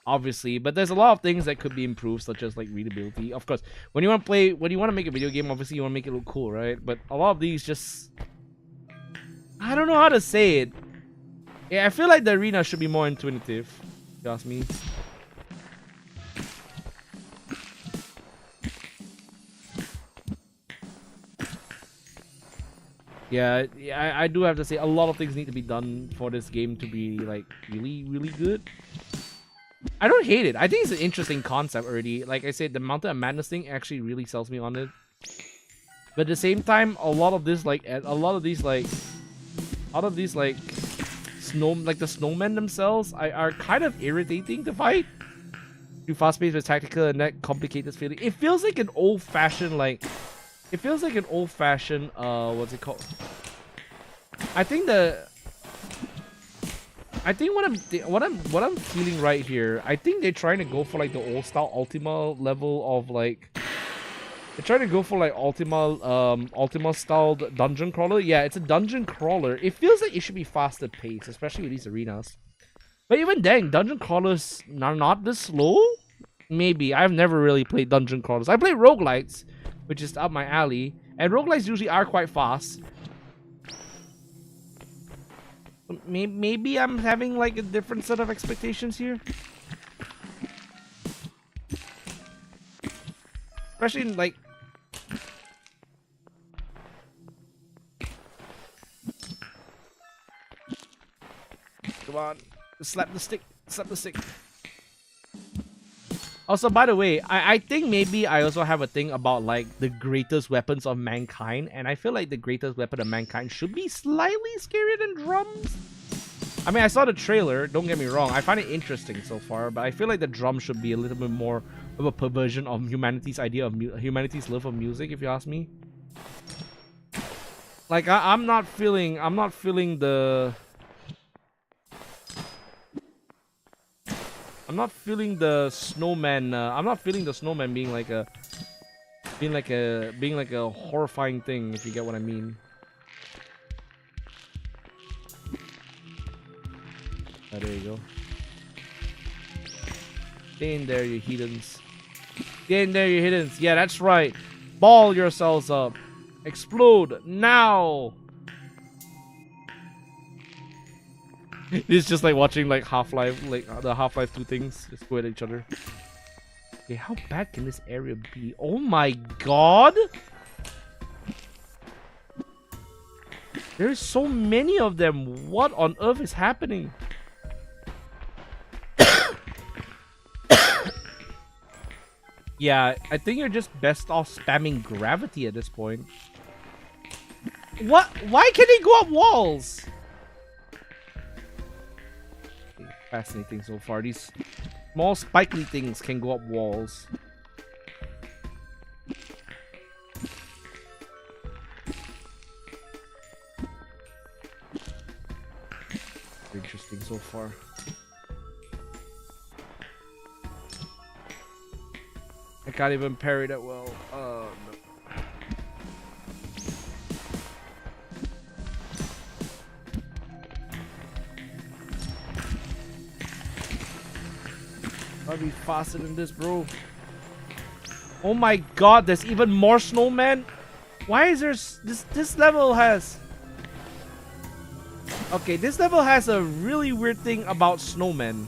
S1: obviously, but there's a lot of things that could be improved, such as like readability. Of course, when you want to make a video game, obviously you want to make it look cool, right? But a lot of these just, I don't know how to say it. Yeah, I feel like the arena should be more intuitive, if you ask me. Yeah, I do have to say a lot of things need to be done for this game to be like really, really good. I don't hate it. I think it's an interesting concept already. Like I said, the Mountain of Madness thing actually really sells me on it. But at the same time, a lot of these like the snowmen themselves are kind of irritating to fight. Too fast-paced with tactical and that complicated feeling. It feels like an old-fashioned what's it called? I think what I'm feeling right here, I think they're trying to go for like the old style Ultima level of like, they're trying to go for like Ultima styled dungeon crawler. Yeah, it's a dungeon crawler. It feels like it should be faster paced, especially with these arenas. But even then, dungeon crawlers are not this slow. Maybe. I've never really played dungeon crawlers. I play roguelites, which is up my alley, and roguelites usually are quite fast. Maybe I'm having like a different set of expectations here. Especially in like... Come on, slap the stick, slap the stick. Also, by the way, I think maybe I also have a thing about like the greatest weapons of mankind, and I feel like the greatest weapon of mankind should be slightly scarier than drums. I mean, I saw the trailer, don't get me wrong, I find it interesting so far, but I feel like the drum should be a little bit more of a perversion of humanity's idea of humanity's love of music, if you ask me. Like I'm not feeling the snowman. I'm not feeling the snowman being like a horrifying thing, if you get what I mean. Oh, there you go. Stay in there, you heathens. Stay in there, you heathens. Yeah, that's right. Ball yourselves up. Explode now. It's just like watching like Half-Life, like the Half-Life 2 things just go at each other. Okay, how bad can this area be? Oh my god! There's so many of them. What on earth is happening? Yeah, I think you're just best off spamming gravity at this point. What? Why can they go up walls? Fascinating so far. These Small spikely things can go up walls. Interesting so far. I can't even parry that well. No. I'll be faster than this, bro. Oh my god, there's even more snowmen? Why is there this level has... Okay, this level has a really weird thing about snowmen.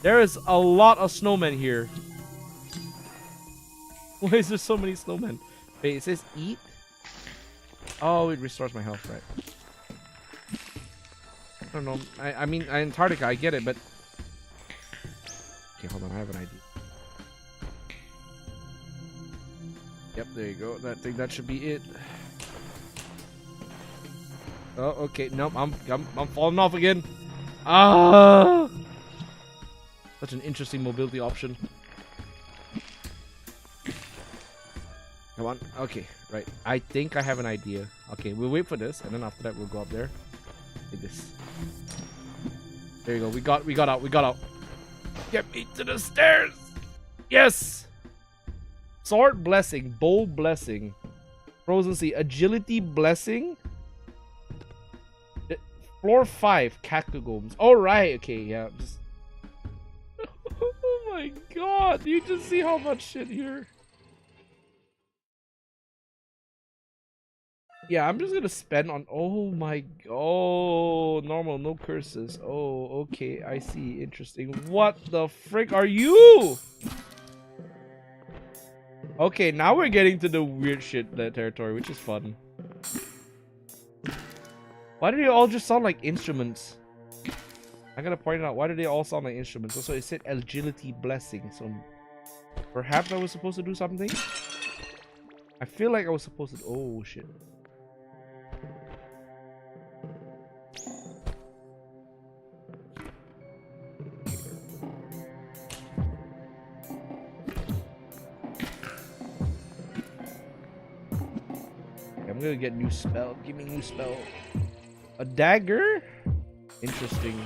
S1: There is a lot of snowmen here. Why is there so many snowmen? Wait, it says eat? Oh, it restores my health, right? I don't know. I mean, Antarctica, I get it, but... Okay, hold on, I have an idea. Yep, there you go. I think that should be it. Oh, okay. Nope, I'm falling off again. Ah! Such an interesting mobility option. Come on. Okay, right. I think I have an idea. Okay, we'll wait for this, and then after that we'll go up there. Like this. There you go. We got out. Get me to the stairs. Yes. Sword blessing, bowl blessing, frozen sea, agility blessing. Floor 5, catacombs. All right. Okay. Yeah. Just... Oh my god! You just see how much shit here. Yeah, I'm just gonna spend on... Oh my god. Oh, normal, no curses. Oh, okay, I see. Interesting. What the frick are you? Okay, now we're getting to the weird shit territory, which is fun. Why do they all just sound like instruments? I gotta point out, why do they all sound like instruments? Also, it said agility blessing, so perhaps I was supposed to do something? I feel like I was supposed to... Oh shit. I'm gonna get new spell. Give me new spell. A dagger? Interesting.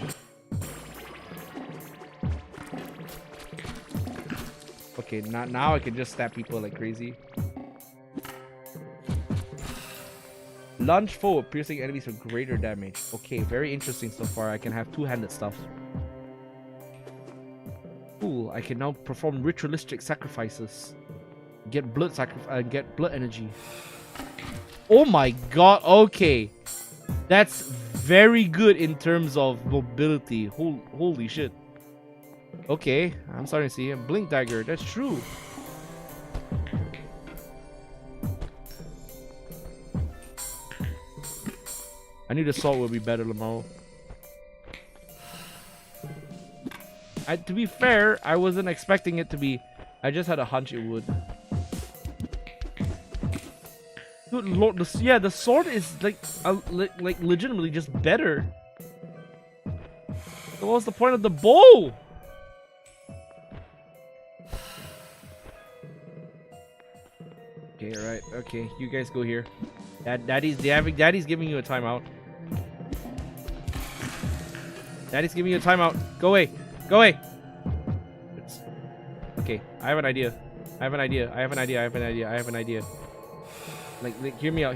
S1: Okay, now I can just stab people like crazy. Lunge forward, piercing enemies for greater damage. Okay, very interesting so far. I can have two-handed stuff. Cool. I can now perform ritualistic sacrifices. Get blood energy. Oh my god. Okay, that's very good in terms of mobility. Holy shit. Okay, I'm starting to see a blink dagger. That's true. I knew the salt would be better tomorrow. To be fair, I wasn't expecting it to be. I just had a hunch it would. Dude, Lord, the sword is like legitimately just better. So what's the point of the bow? Okay, alright, okay, you guys go here. Daddy's giving you a timeout. Daddy's giving you a timeout. Go away. Go away. Okay, I have an idea. Like, hear me out.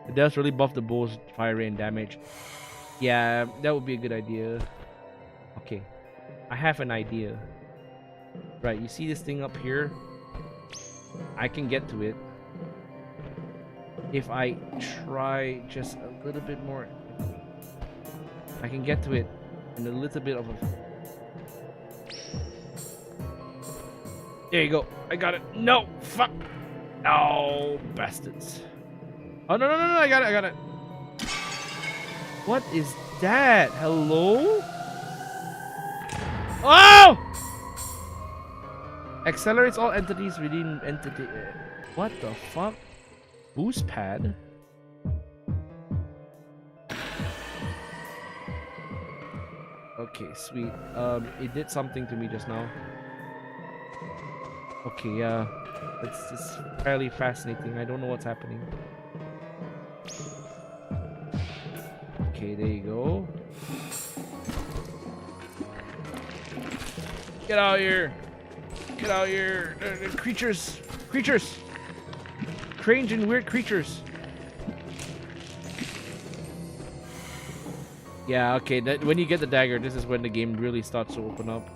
S1: It does really buff the bow's fire rate and damage. Yeah, that would be a good idea. Okay, I have an idea. Right, you see this thing up here? I can get to it if I try just a little bit more. I can get to it in a little bit of a... There you go. I got it. No, fuck. Oh, bastards. Oh, no, I got it. What is that? Hello? Oh! Accelerates all entities within entity. What the fuck? Boost pad? Okay, sweet. It did something to me just now. Okay, yeah. It's fairly fascinating. I don't know what's happening. Okay, there you go. Get out here! Get out here! Creatures! Creatures! Strange and weird creatures. Yeah, okay. When you get the dagger, this is when the game really starts to open up.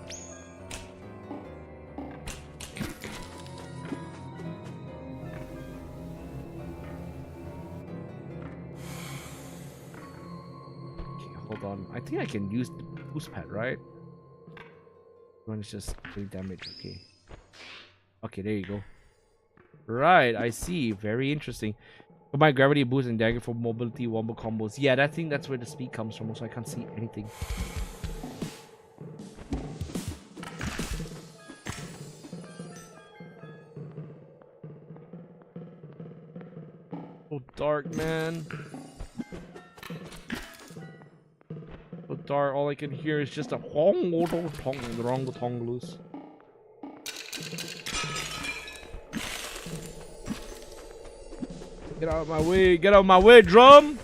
S1: Okay, hold on. I think I can use the boost pad, right? When it's just doing damage. Okay. Okay, there you go. Right, I see. Very interesting. Combine gravity boost and dagger for mobility wombo combos. Yeah, I think that's where the speed comes from, so I can't see anything. So dark, man. So dark. All I can hear is just a tong loose. Get out of my way! Get out of my way, drum!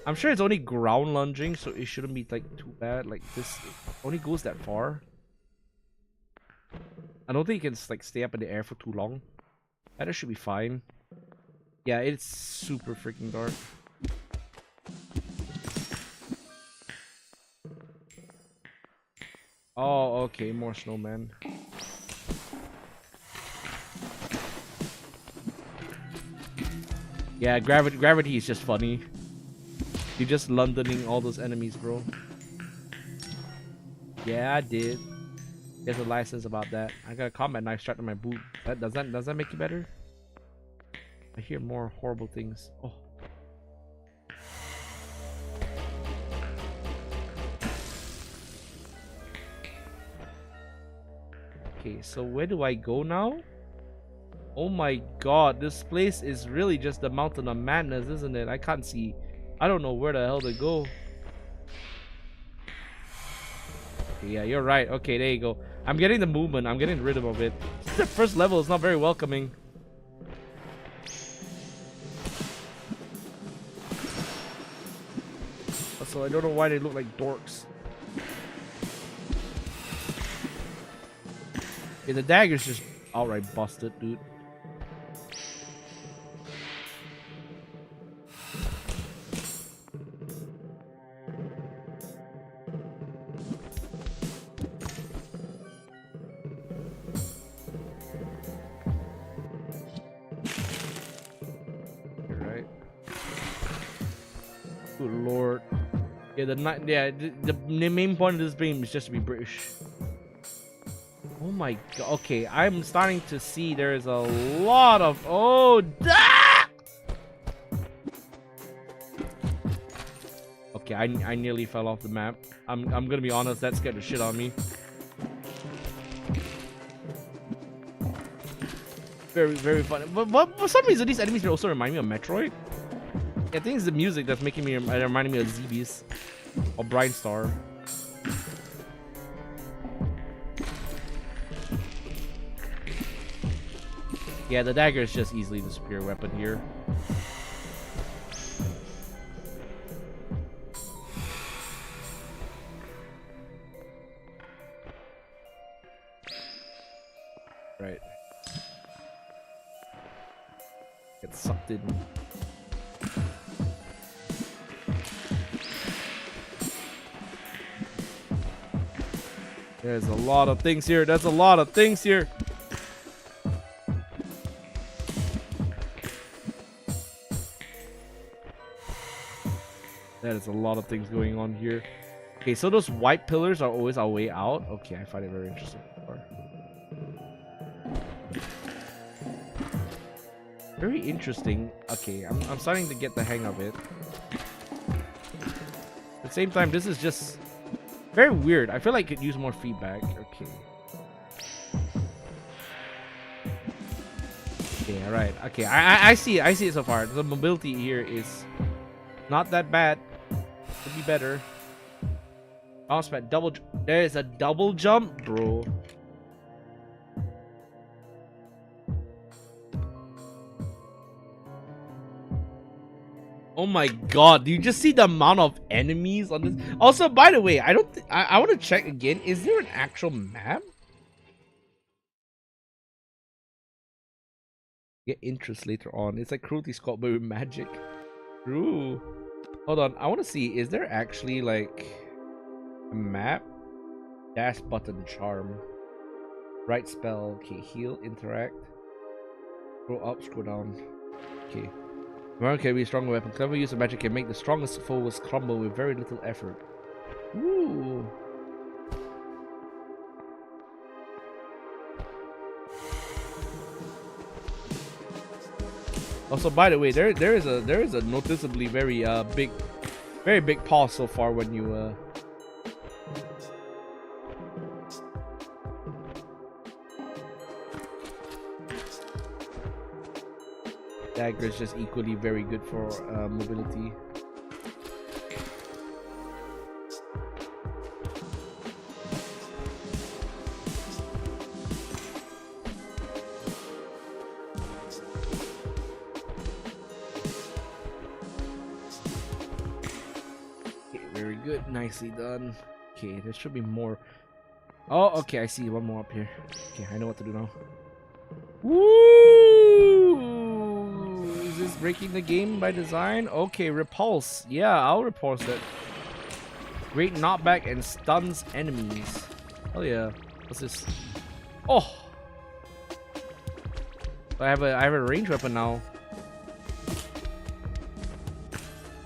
S1: I'm sure it's only ground lunging, so it shouldn't be like too bad. Like this only goes that far. I don't think it can like stay up in the air for too long. That should be fine. Yeah, it's super freaking dark. Oh, okay, more snowman. Yeah, gravity is just funny. You're just Londoning all those enemies, bro. Yeah, I did. There's a license about that. I got a combat knife strapped to my boot. Does that make you better? I hear more horrible things. Oh. Okay, so where do I go now? Oh my god, this place is really just the mountain of madness, isn't it? I can't see. I don't know where the hell to go. Okay, yeah, you're right. Okay, there you go. I'm getting the movement. I'm getting the rhythm of it. The first level is not very welcoming. So I don't know why they look like dorks. Yeah, the dagger's just outright busted, dude. You're right. Good lord. Yeah, the main point of this game is just to be British. Oh my god. Okay, I'm starting to see there is a lot of Okay, I nearly fell off the map. I'm gonna be honest, that scared the shit out of me. Very, very funny. But for some reason these enemies also remind me of Metroid. I think it's the music that's making me reminding me of ZBs or Brightstar. Yeah, the dagger is just easily the superior weapon here. Right. Get sucked in. There's a lot of things here. There's a lot of things here. That is a lot of things going on here. Okay, so those white pillars are always our way out. Okay, I find it very interesting. Very interesting. Okay, I'm starting to get the hang of it. At the same time, this is just very weird. I feel like it could use more feedback. Okay. Okay, alright. Okay, I see it so far. The mobility here is not that bad. Could be better. Mouse pad double. There is a double jump, bro. Oh my god, do you just see the amount of enemies on this? Also, by the way, I don't I want to check again. Is there an actual map? Get interest later on. It's like Cruelty Squad but with magic. True. Hold on, I want to see, is there actually like a map? Dash button charm. Right spell. Okay, heal, interact. Scroll up, scroll down. Okay. Tomorrow can be a stronger weapon. Clever use of magic can make the strongest foes crumble with very little effort. Ooh. Also, by the way, there is a noticeably very big pause so far when you dagger is just equally very good for mobility. Okay, very good, nicely done. Okay, there should be more. Oh, okay, I see one more up here. Okay, I know what to do now. Woo! Is this breaking the game by design? Okay, repulse. Yeah, I'll repulse it. Great knockback and stuns enemies. Oh yeah. What's this? Oh! I have a range weapon now.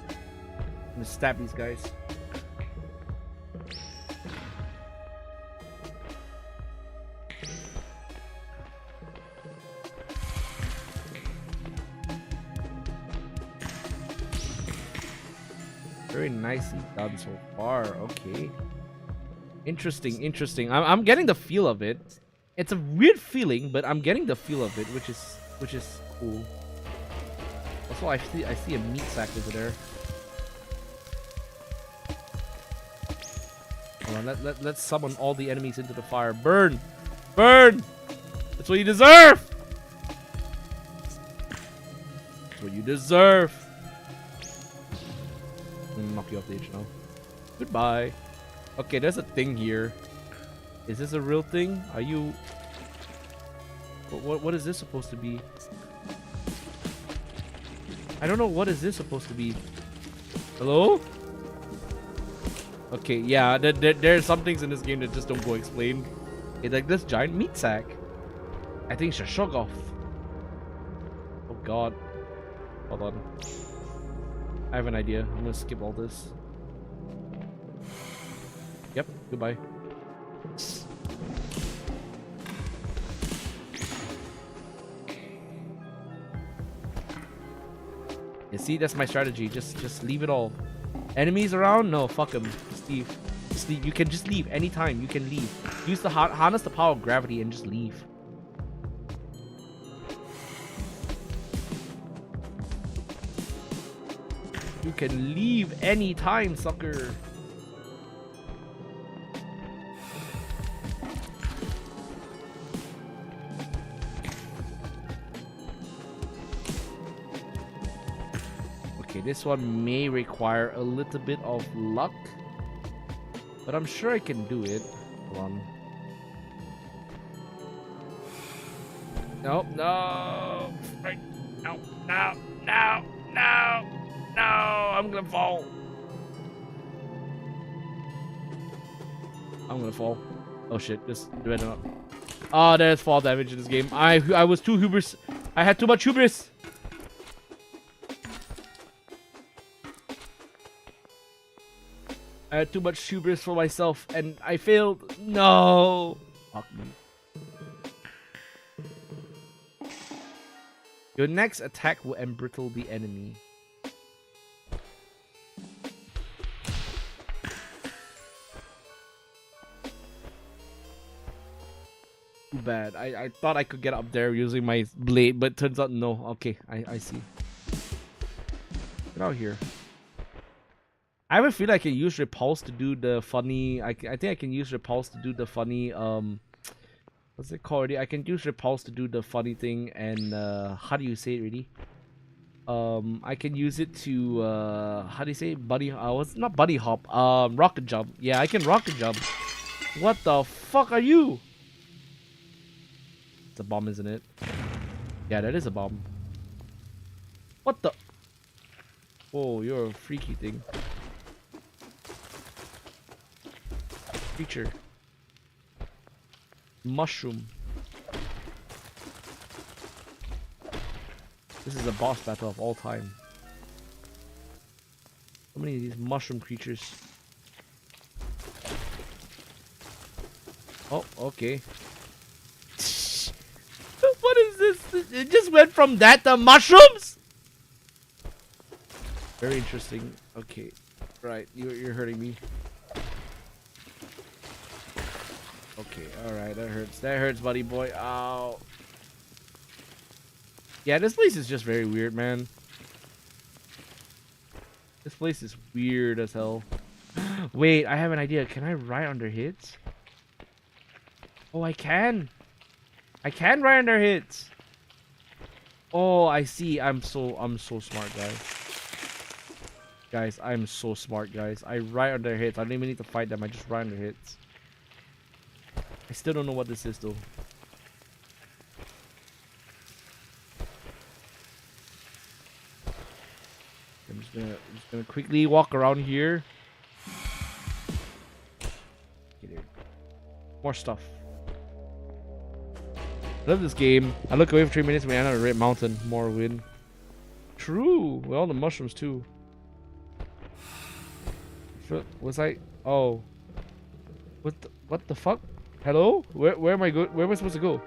S1: I'm gonna stab these guys. Very nicely done so far. Okay. Interesting, interesting. I'm getting the feel of it. It's a weird feeling, but I'm getting the feel of it, which is cool. Also, I see a meat sack over there. Hold on, let's summon all the enemies into the fire. Burn! Burn! That's what you deserve! That's what you deserve! Knock you off the edge now. Goodbye. Okay, there's a thing here. Is this a real thing? Are you... What is this supposed to be? I don't know, what is this supposed to be? Hello? Okay, yeah, there are some things in this game that just don't go explained. It's like this giant meat sack. I think it's a Shoggoth. Oh god. Hold on. I have an idea. I'm gonna skip all this. Yep, goodbye. You see, that's my strategy. Just leave it all. Enemies around? No, fuck them. Just leave. Just leave. You can just leave anytime. You can leave. Use the harness the power of gravity and just leave. You can leave anytime, sucker. Okay, this one may require a little bit of luck, but I'm sure I can do it. Hold on. Nope, no. Right. No, no, no, no. No, I'm gonna fall. I'm gonna fall. Oh shit, just do it up. Oh, there's fall damage in this game. I was too hubris. I had too much hubris. I had too much hubris for myself and I failed. No. Fuck me. Your next attack will embrittle the enemy. Too bad. I thought I could get up there using my blade, but turns out no. Okay, I see. Get out here. I have a feeling I can use repulse to do the funny. I think I can use repulse to do the funny. What's it called? I can use repulse to do the funny thing. And how do you say it, really? I can use it to how do you say it? Buddy? What's not buddy hop? Rocket jump. Yeah, I can rocket jump. What the fuck are you? It's a bomb, isn't it? Yeah, that is a bomb. What the? Oh, you're a freaky thing. Creature. Mushroom. This is a boss battle of all time. How many of these mushroom creatures? Oh, okay. What is this? It just went from that to mushrooms? Very interesting. Okay. Right, you're hurting me. Okay, alright, that hurts. That hurts, buddy boy. Ow. Yeah, this place is just very weird, man. This place is weird as hell. Wait, I have an idea. Can I ride under hits? Oh, I can. I can ride under hits. Oh, I see. I'm so smart, guys. Guys, I'm so smart, guys. I ride under hits. I don't even need to fight them. I just ride under hits. I still don't know what this is, though. I'm just gonna quickly walk around here. Okay, there. More stuff. I love this game. I look away for 3 minutes. We end on a red mountain. More wind. True. With all the mushrooms too. Was I? Oh. What the fuck? Hello? Where am I go? Where am I supposed to go?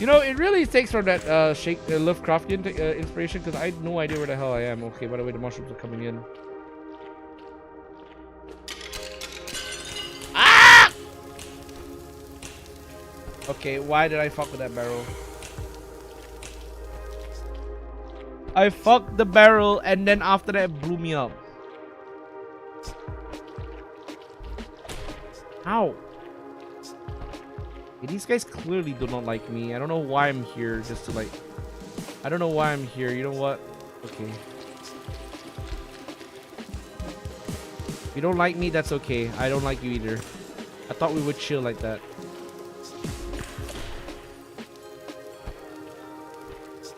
S1: You know, it really takes from that Lovecraftian inspiration, because I had no idea where the hell I am. Okay, by the way, the mushrooms are coming in. Ah! Okay, why did I fuck with that barrel? I fucked the barrel, and then after that, it blew me up. Ow. These guys clearly do not like me. I don't know why I'm here, just to like... I don't know why I'm here. You know what? Okay. If you don't like me, that's okay. I don't like you either. I thought we would chill like that.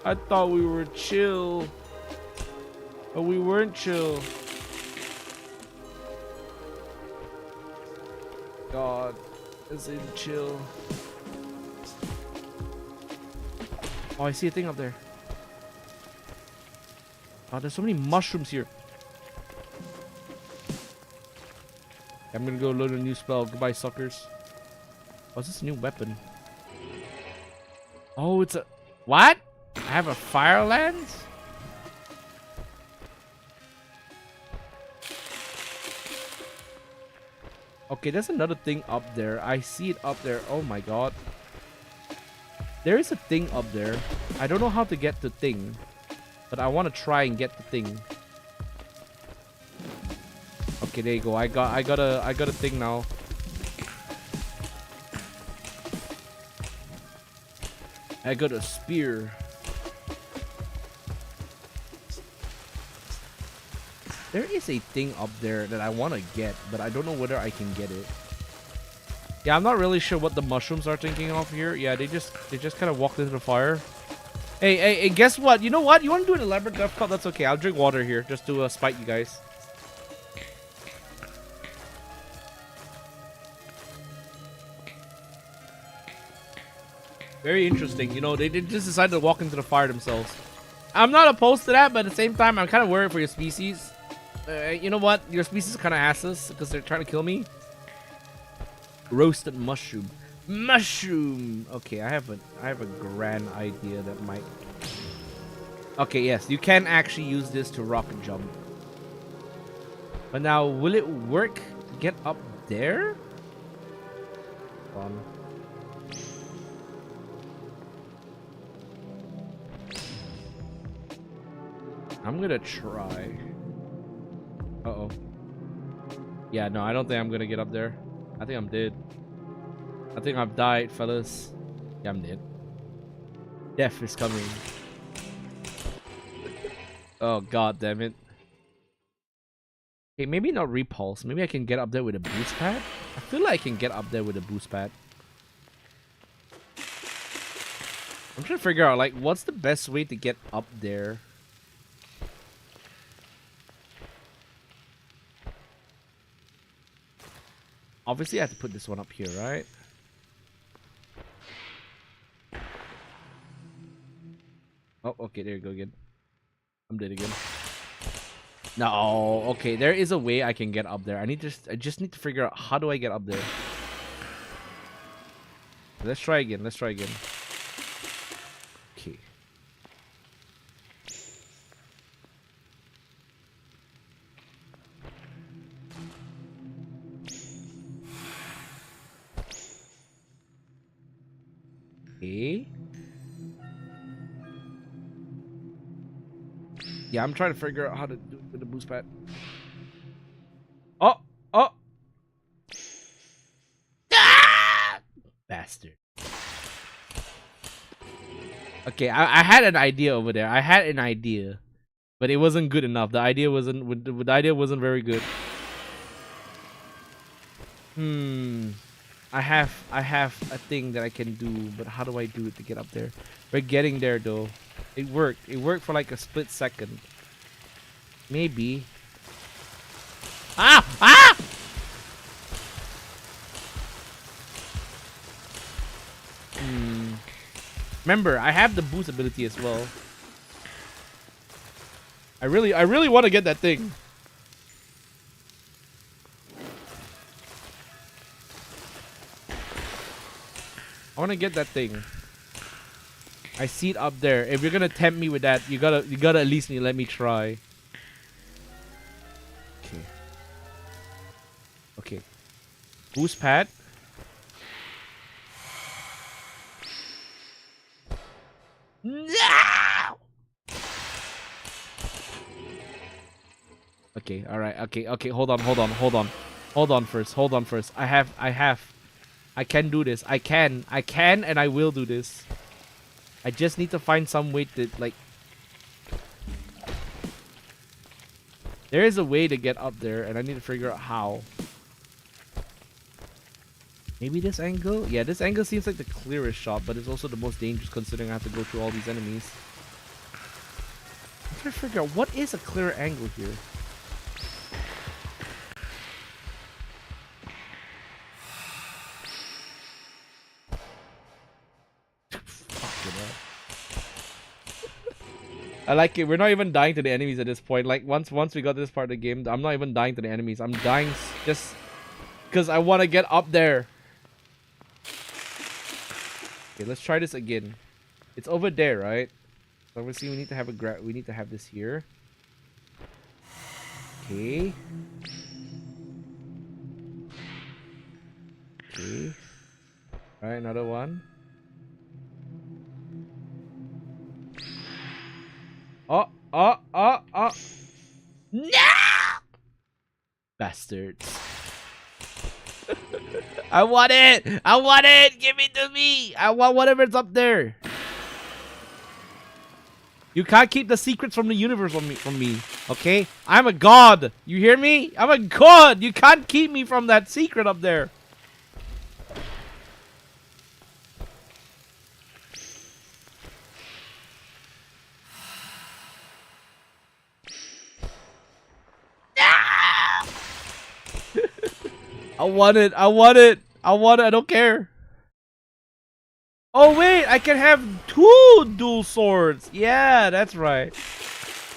S1: I thought we were chill. But we weren't chill. God. Is in chill. Oh, I see a thing up there. Oh, there's so many mushrooms here. I'm gonna go load a new spell. Goodbye, suckers. Oh, is this a new weapon? Oh, it's a... What? I have a fire lance? Okay, there's another thing up there. I see it up there. Oh my god. There is a thing up there. I don't know how to get the thing, but I want to try and get the thing. Okay, there you go. I got a thing now. I got a spear. There is a thing up there that I want to get, but I don't know whether I can get it. Yeah, I'm not really sure what the mushrooms are thinking of here. Yeah, they just kind of walked into the fire. Hey, guess what? You know what? You want to do an elaborate death cut? That's okay. I'll drink water here just to spite you guys. Very interesting. You know, they just decided to walk into the fire themselves. I'm not opposed to that, but at the same time, I'm kind of worried for your species. You know what? Your species are kind of asses because they're trying to kill me. Roasted mushroom. Mushroom. Okay, I have a grand idea that might. Okay, yes, you can actually use this to rocket jump. But now, will it work to get up there? Hold on. I'm gonna try. Uh-oh. Yeah, no, I don't think I'm gonna get up there. I think I'm dead. I think I've died, fellas. Yeah, I'm dead. Death is coming. Oh, god damn it. Okay, maybe not repulse. Maybe I can get up there with a boost pad? I feel like I can get up there with a boost pad. I'm trying to figure out, like, what's the best way to get up there? Obviously, I have to put this one up here, right? Oh, okay, there you go again. I'm dead again. No, okay, there is a way I can get up there. I just need to figure out how do I get up there. Let's try again. Let's try again. Okay. Okay. Yeah, I'm trying to figure out how to do it with the boost pad. Oh! Oh! Ah! Bastard. Okay, I had an idea over there. I had an idea. But it wasn't good enough. The idea wasn't very good. I have a thing that I can do, but how do I do it to get up there? We're getting there though. It worked. It worked for like a split second. Maybe. Ah! Ah! Remember, I have the boost ability as well. I really want to get that thing. I want to get that thing. I see it up there. If you're gonna tempt me with that, you gotta at least let me try. Okay. Okay. Boost pad. No! Okay, alright, okay, hold on first. I can do this. I can and I will do this. I just need to find some way to, like... There is a way to get up there, and I need to figure out how. Maybe this angle? Yeah, this angle seems like the clearest shot, but it's also the most dangerous considering I have to go through all these enemies. I'm trying to figure out what is a clear angle here. I like it. We're not even dying to the enemies at this point. Like once we got this part of the game, I'm not even dying to the enemies. I'm dying just because I want to get up there. Okay, let's try this again. It's over there, right? So obviously we need to have we need to have this here. Okay. Okay. All right, another one. Oh! No! Bastards. I want it! Give it to me! I want whatever's up there. You can't keep the secrets from the universe from me, okay? I'm a god. You hear me? I'm a god. You can't keep me from that secret up there. I want it. I don't care. Oh wait, I can have 2 dual swords. Yeah, that's right.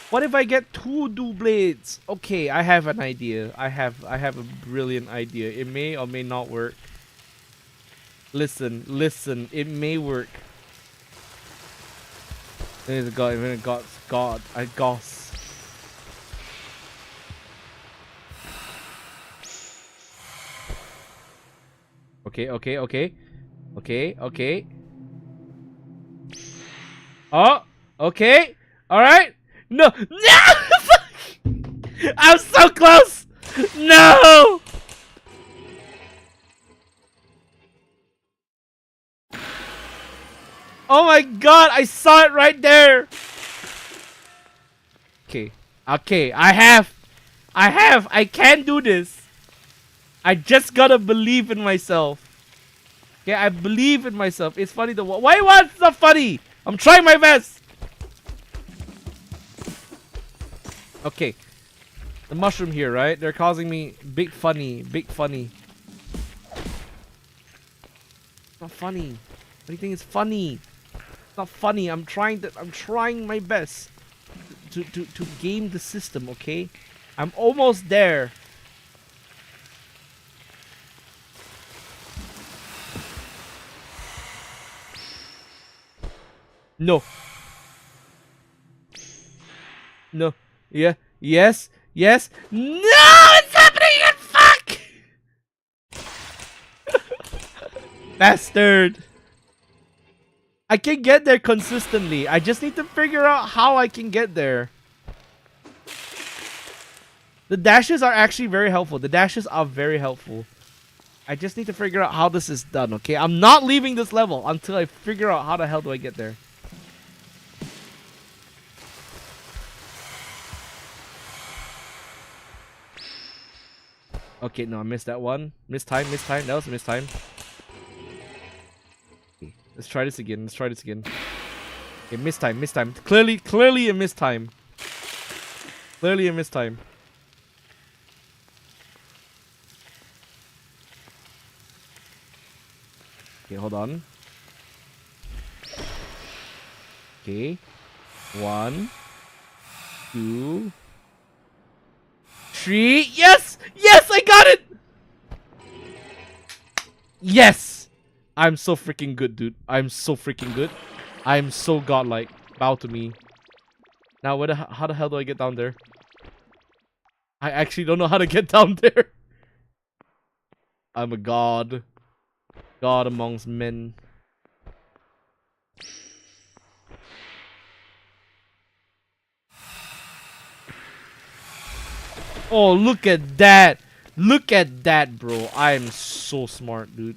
S1: What if I get 2 dual blades? Okay, I have an idea. I have a brilliant idea. It may or may not work. Listen. It may work. There's a god. I goss. Okay. Oh, okay. All right. No. I'm so close! No! Oh my god, I saw it right there! Okay. Okay, I can do this. I just gotta believe in myself. Okay, I believe in myself. It's funny though. Why what's not funny? I'm trying my best. Okay. The mushroom here, right? They're causing me big funny. It's not funny. What do you think is funny? It's not funny. I'm trying my best to game the system, okay? I'm almost there. No. No. Yeah. Yes. Yes. No! It's happening again! Fuck! Bastard! I can get there consistently. I just need to figure out how I can get there. The dashes are actually very helpful. The dashes are very helpful. I just need to figure out how this is done, okay? I'm not leaving this level until I figure out how the hell do I get there. Okay, no, I missed that one. Missed time. That was a missed time. Okay, let's try this again. Okay, missed time. Clearly a missed time. Clearly a missed time. Okay, hold on. Okay. 1, 2, 3. Yes! Yes, I got it! Yes! I'm so freaking good, dude. I'm so freaking good. I'm so godlike. Bow to me. Now, how the hell do I get down there? I actually don't know how to get down there. I'm a god. God amongst men. Oh, look at that. Look at that, bro. I am so smart, dude.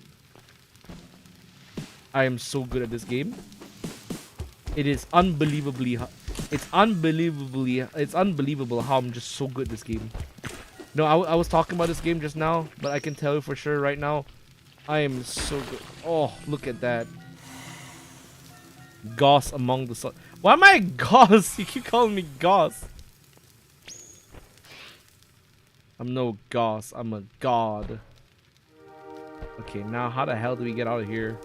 S1: I am so good at this game. It is unbelievably... It's unbelievable how I'm just so good at this game. No, I was talking about this game just now, but I can tell you for sure right now, I am so good. Oh, look at that. Goss among the sun. Why am I a goss? You keep calling me goss. I'm no goss. I'm a god. Okay, now how the hell do we get out of here?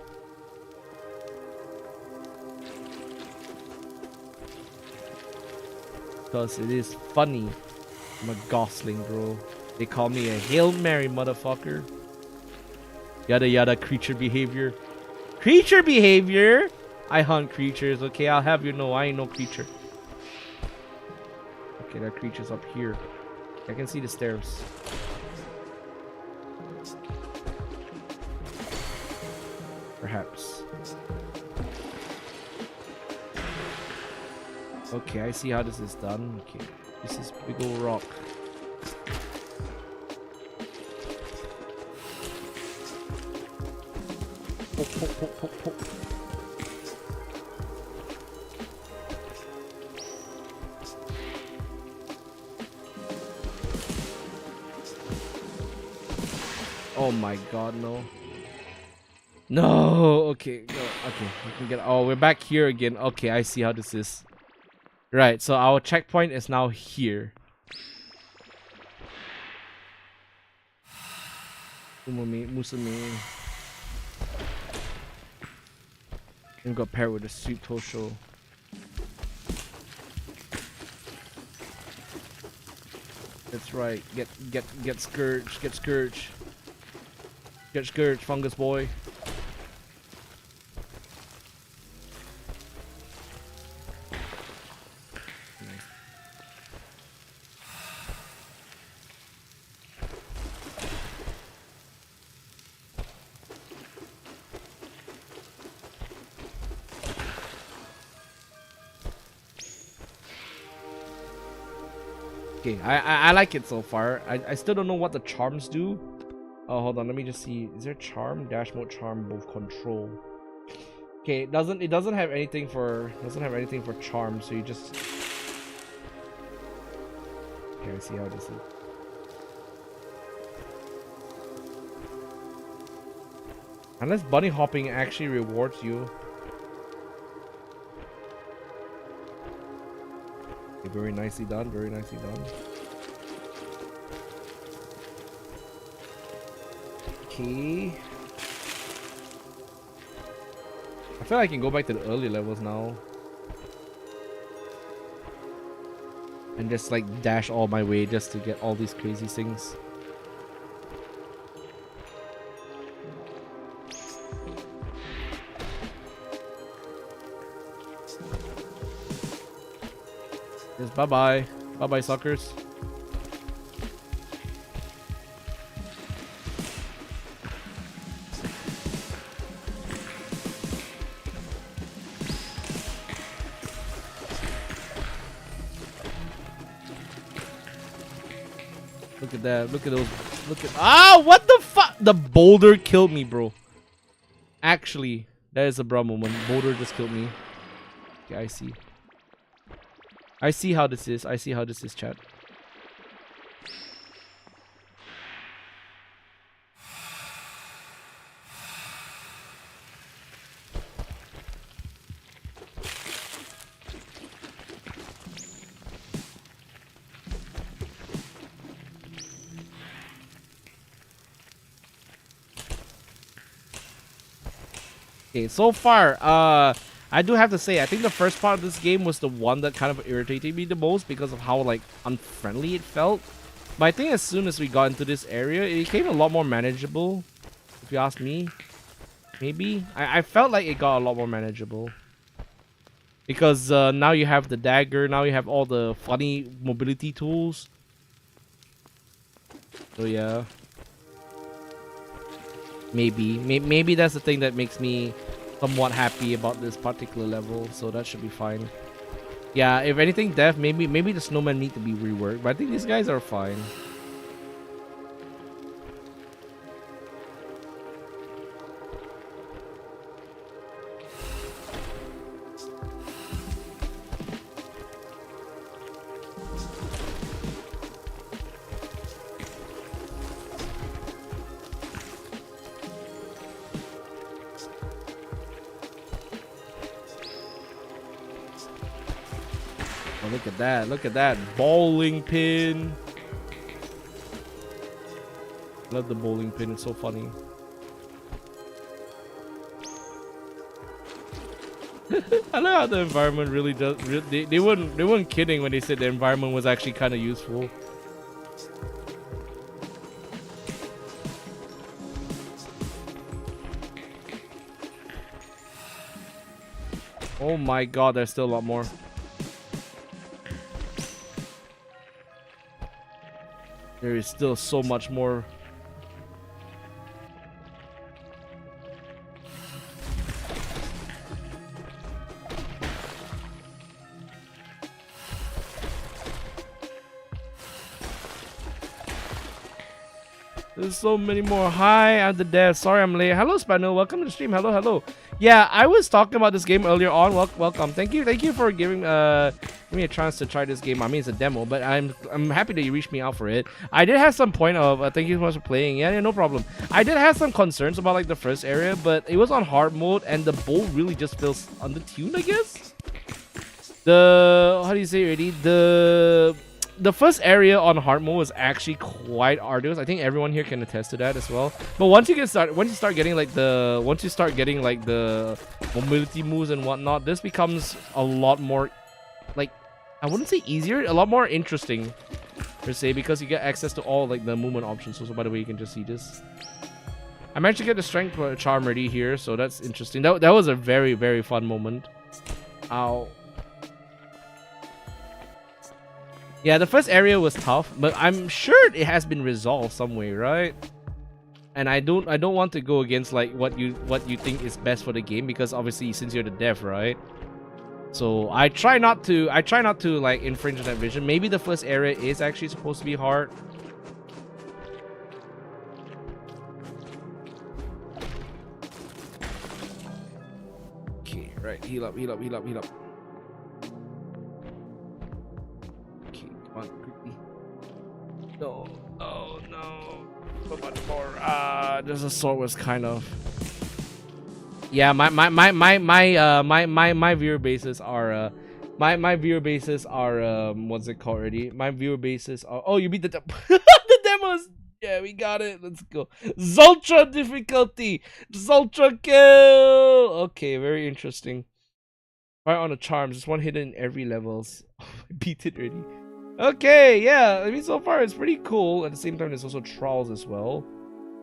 S1: Because it is funny. I'm a gosling, bro. They call me a Hail Mary, motherfucker. Yada yada creature behavior. Creature behavior? I hunt creatures, okay? I'll have you know I ain't no creature. Okay, that creature's up here. I can see the stairs. Perhaps. Okay, I see how this is done. Okay, this is big old rock. Poke, poke, poke, poke, poke. Oh my god, no. No, okay, no, okay, we can get. Oh, we're back here again. Okay, I see how this is. Right, so our checkpoint is now here. Musumi. And got paired with a sweet Tosho. That's right. Get scourged. Get scourged. Get scourged, fungus boy. Okay, I like it so far. I still don't know what the charms do. Oh, hold on, let me just see. Is there charm? Dash mode, charm, both control. Okay, it doesn't have anything for charm, so you just. Okay, I see how this is. Unless bunny hopping actually rewards you. Okay, very nicely done, very nicely done. Okay. I feel like I can go back to the early levels now. And just like dash all my way just to get all these crazy things. Yes, bye-bye. Bye-bye, suckers. Look at that. Look at those. Look at. Ah, what the fuck? The boulder killed me, bro. Actually, that is a bra moment. Boulder just killed me. Okay, I see. I see how this is. I see how this is, chat. Okay, so far, I do have to say, I think the first part of this game was the one that kind of irritated me the most because of how, like, unfriendly it felt. But I think as soon as we got into this area, it became a lot more manageable, if you ask me. Maybe? I felt like it got a lot more manageable. Because now you have the dagger, now you have all the funny mobility tools. So yeah. Maybe that's the thing that makes me somewhat happy about this particular level, so that should be fine. Yeah, if anything, Death, maybe the snowmen need to be reworked, but I think these guys are fine. Oh, look at that. Look at that. Bowling pin. Love the bowling pin. It's so funny. I love how the environment really does. They weren't kidding when they said the environment was actually kind of useful. Oh my god, there's still a lot more. There is still so much more. There's so many more. Hi, I'm the dev. Sorry I'm late. Hello, Spano. Welcome to the stream. Hello, hello. Yeah, I was talking about this game earlier on. Welcome. Thank you for giving me a chance to try this game. I mean, it's a demo, but I'm happy that you reached me out for it. I did have some point of thank you so much for playing. Yeah, no problem. I did have some concerns about like the first area, but it was on hard mode and the bow really just feels undertuned, I guess. How do you say it already? The first area on hard mode was actually quite arduous. I think everyone here can attest to that as well. But once you start getting like the mobility moves and whatnot, this becomes a lot more, like, I wouldn't say easier, a lot more interesting per se, because you get access to all like the movement options. So by the way, you can just see this. I managed to get the strength charm ready here, so that's interesting. That was a very, very fun moment. Ow. Yeah, the first area was tough, but I'm sure it has been resolved some way, right? And I don't want to go against like what you think is best for the game, because obviously since you're the dev, right? So I try not to like infringe on that vision. Maybe the first area is actually supposed to be hard. Okay, right, heal up. Okay, come on, quickly. No. So much more. There's a sword was kind of. Yeah, my viewer bases are my viewer bases are what's it called already? My viewer bases are, oh, you beat the the demos. Yeah, we got it. Let's go. Zultra difficulty. Zultra kill. Okay, very interesting. Right on the charms. Just one hidden in every levels. I beat it already. Okay, yeah. I mean, so far it's pretty cool. At the same time, there's also trials as well.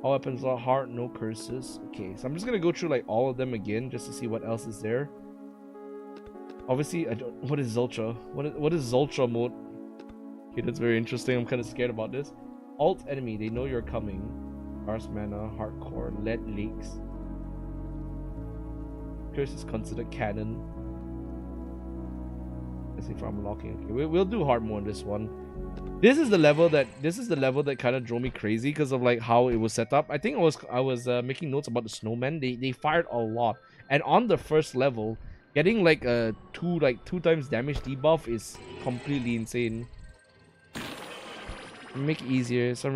S1: All weapons are hard, no curses. Okay, so I'm just gonna go through like all of them again just to see what else is there. Obviously, I don't. What is Zultra? What is Zultra mode? Okay, that's very interesting. I'm kind of scared about this. Alt enemy, they know you're coming. Sparse mana, hardcore, lead leaks. Curse is considered canon. Let's see if I'm unlocking. Okay, we'll do hard mode on this one. This is the level that kind of drove me crazy because of like how it was set up. I think I was making notes about the snowmen. They fired a lot, and on the first level, getting like a two times damage debuff is completely insane. Make it easier. Some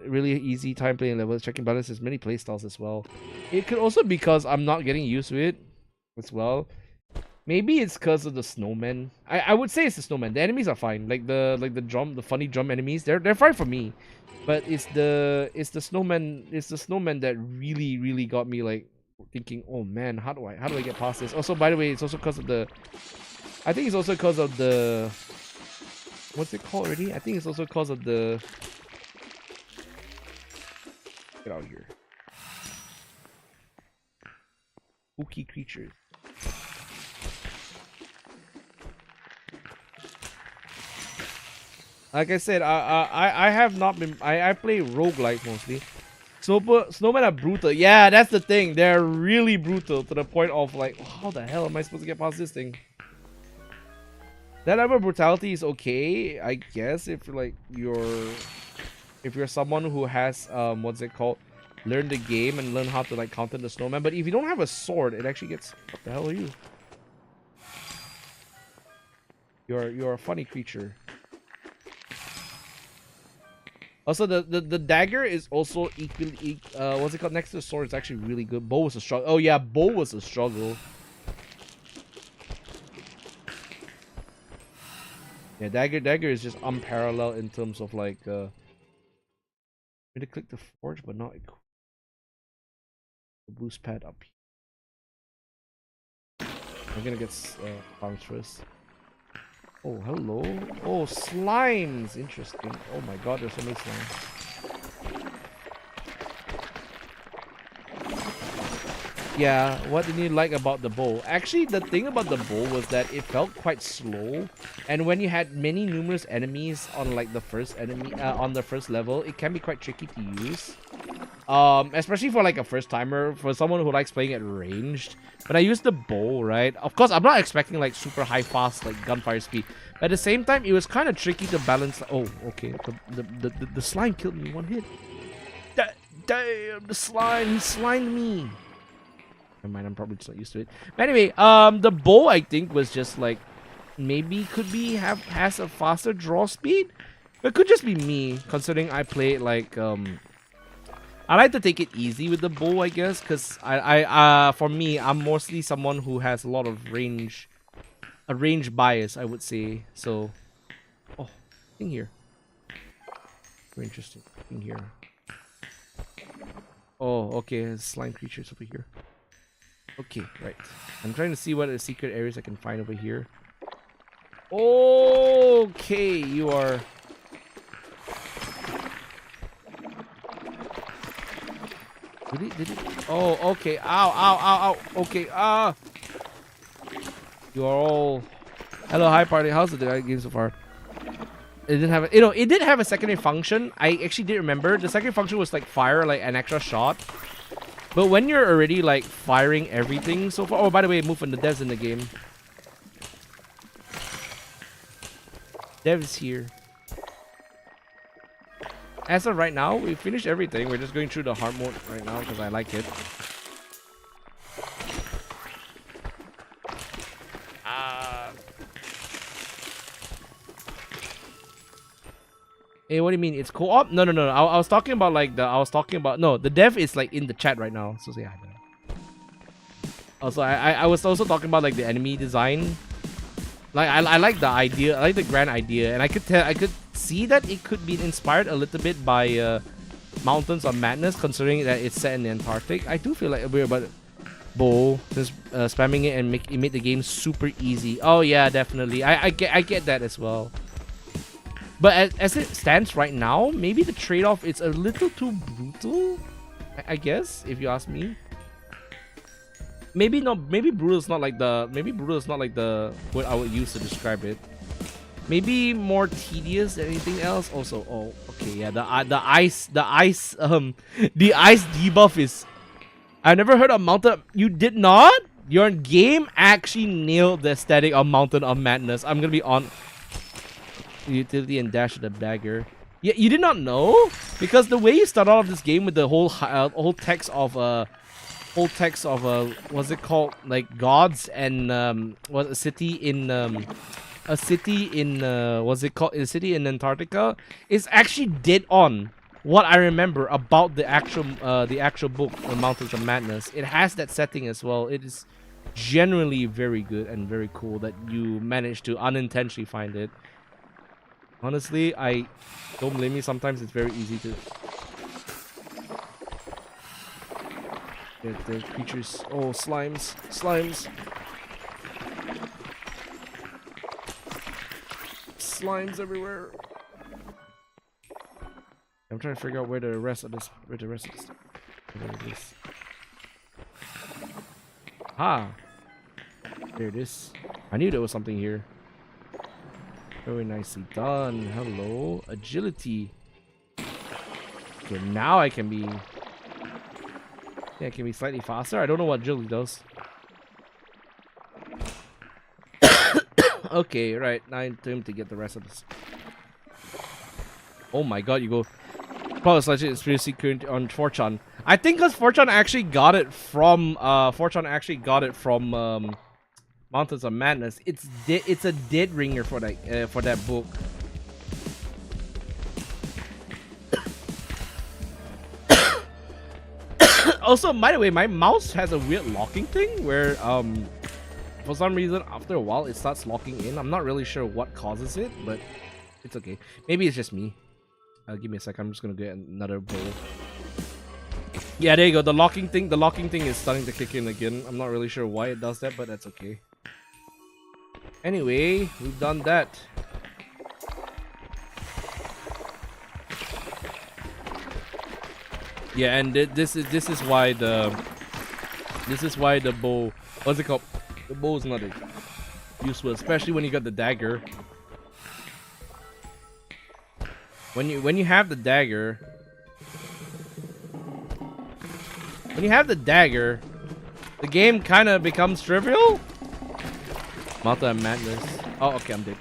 S1: really easy time playing levels. Checking balances, many playstyles as well. It could also be because I'm not getting used to it as well. Maybe it's because of the snowmen. I would say it's the snowmen. The enemies are fine. Like the funny drum enemies, they're fine for me. But it's the snowmen that really got me like thinking, oh man, how do I get past this? Also, by the way, it's also because of the, I think it's also because of the, what's it called already? I think it's also because of the, get out of here, spooky creatures. Like I said, I have not been. I play roguelike mostly. Snowmen are brutal. Yeah, that's the thing. They're really brutal to the point of like, how the hell am I supposed to get past this thing? That level of brutality is okay, I guess, if like if you're someone who has what's it called, learn the game and learn how to like counter the snowman. But if you don't have a sword, it actually gets. What the hell are you? You're a funny creature. Also, the dagger is also equally, what's it called, next to the sword. It's actually really good. Bow was a struggle. Oh yeah, bow was a struggle. Yeah, dagger is just unparalleled in terms of like, I'm gonna click the forge, but not equip. The boost pad up here. I'm gonna get bounce first. Oh, hello. Oh, slimes. Interesting. Oh my god, there's so many slimes. Yeah, what did you like about the bow? Actually, the thing about the bow was that it felt quite slow. And when you had numerous enemies on like the first on the first level, it can be quite tricky to use. Especially for like a first timer, for someone who likes playing at ranged. When I use the bow, right? Of course, I'm not expecting like super high fast like gunfire speed. But at the same time, it was kind of tricky to balance. Oh, okay. The slime killed me in one hit. Damn, the slime, he slimed me. Never mind, I'm probably just not used to it. But anyway, the bow I think was just like maybe has a faster draw speed. It could just be me, considering I play like I like to take it easy with the bow, I guess, because for me, I'm mostly someone who has a lot of range bias, I would say. So, oh, thing here, very interesting thing here. Oh, okay, slime creatures over here. Okay, right. I'm trying to see what the secret areas I can find over here. Okay, you are. Did it? Oh, okay. Ow. Okay, you are all. Hello, hi party. How's the game so far? It didn't have a, it did have a secondary function. I actually did remember. The secondary function was like fire like an extra shot. But when you're already like firing everything so far. Oh, by the way, move on the devs in the game. Dev's here. As of right now, we finished everything. We're just going through the hard mode right now because I like it. Hey, what do you mean? It's co-op? No. I was talking about like no, the dev is like in the chat right now. So say hi. Also, I was also talking about like the enemy design. Like I like the idea. I like the grand idea, and I could see that it could be inspired a little bit by Mountains of Madness, considering that it's set in the Antarctic. I do feel like we're about bow just spamming it and it made the game super easy. Oh yeah, definitely. I get that as well. But as it stands right now, maybe the trade-off is a little too brutal. I guess, if you ask me. Maybe not. Maybe brutal is not like the. Maybe brutal is not like the what I would use to describe it. Maybe more tedious than anything else. Also, oh, okay, yeah. The ice debuff is. I've never heard of Mountain. You did not? Your game actually nailed the aesthetic of Mountain of Madness. I'm gonna be on. Utility and dash the dagger. Yeah, you did not know, because the way you start off this game with the whole text of what's it called, like gods and a city in what's it called, a city in Antarctica, is actually dead on what I remember about the actual book, The Mountains of Madness. It has that setting as well. It is generally very good and very cool that you managed to unintentionally find it. Honestly, I don't blame me. Sometimes it's very easy to get the creatures. Oh, slimes. Slimes everywhere. I'm trying to figure out where the rest of this. Where it is. Ah, there it is. I knew there was something here. Very nicely done. Hello. Agility. Okay, now I can be... Yeah, I can be slightly faster. I don't know what agility does. Okay, right. Now time to get the rest of this. Oh my god, you go... Probably such an conspiracy current on 4chan. I think because 4chan actually got it from... Mountains of Madness. It's a dead ringer for that book. Also, by the way, my mouse has a weird locking thing where for some reason after a while it starts locking in. I'm not really sure what causes it, but it's okay. Maybe it's just me. Give me a sec. I'm just gonna get another bowl. Yeah, there you go. The locking thing is starting to kick in again. I'm not really sure why it does that, but that's okay. Anyway, we've done that. Yeah, and this is why the bow, what's it called? The bow is not useful, especially when you got the dagger. When you have the dagger, the game kind of becomes trivial. Mountain of Madness. Oh, okay, I'm dead.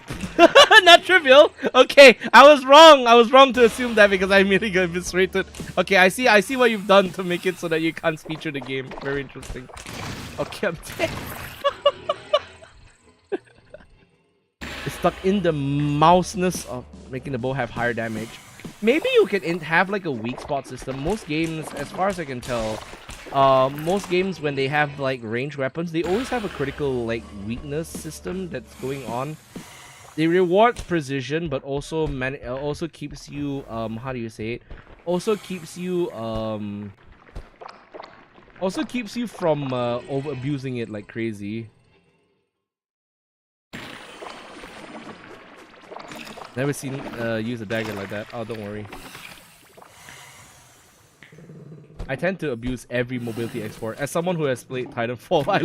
S1: Not trivial. Okay, I was wrong. I was wrong to assume that because I immediately got eviscerated. Okay, I see what you've done to make it so that you can't feature the game. Very interesting. Okay, I'm dead. It's stuck in the mouseness of making the bow have higher damage. Maybe you can have like a weak spot system. Most games, as far as I can tell, most games when they have like ranged weapons, they always have a critical like weakness system that's going on. They reward precision, but also also keeps you how do you say it? Also keeps you from over abusing it like crazy. Never seen use a dagger like that. Oh, don't worry. I tend to abuse every mobility export. As someone who has played Titanfall, I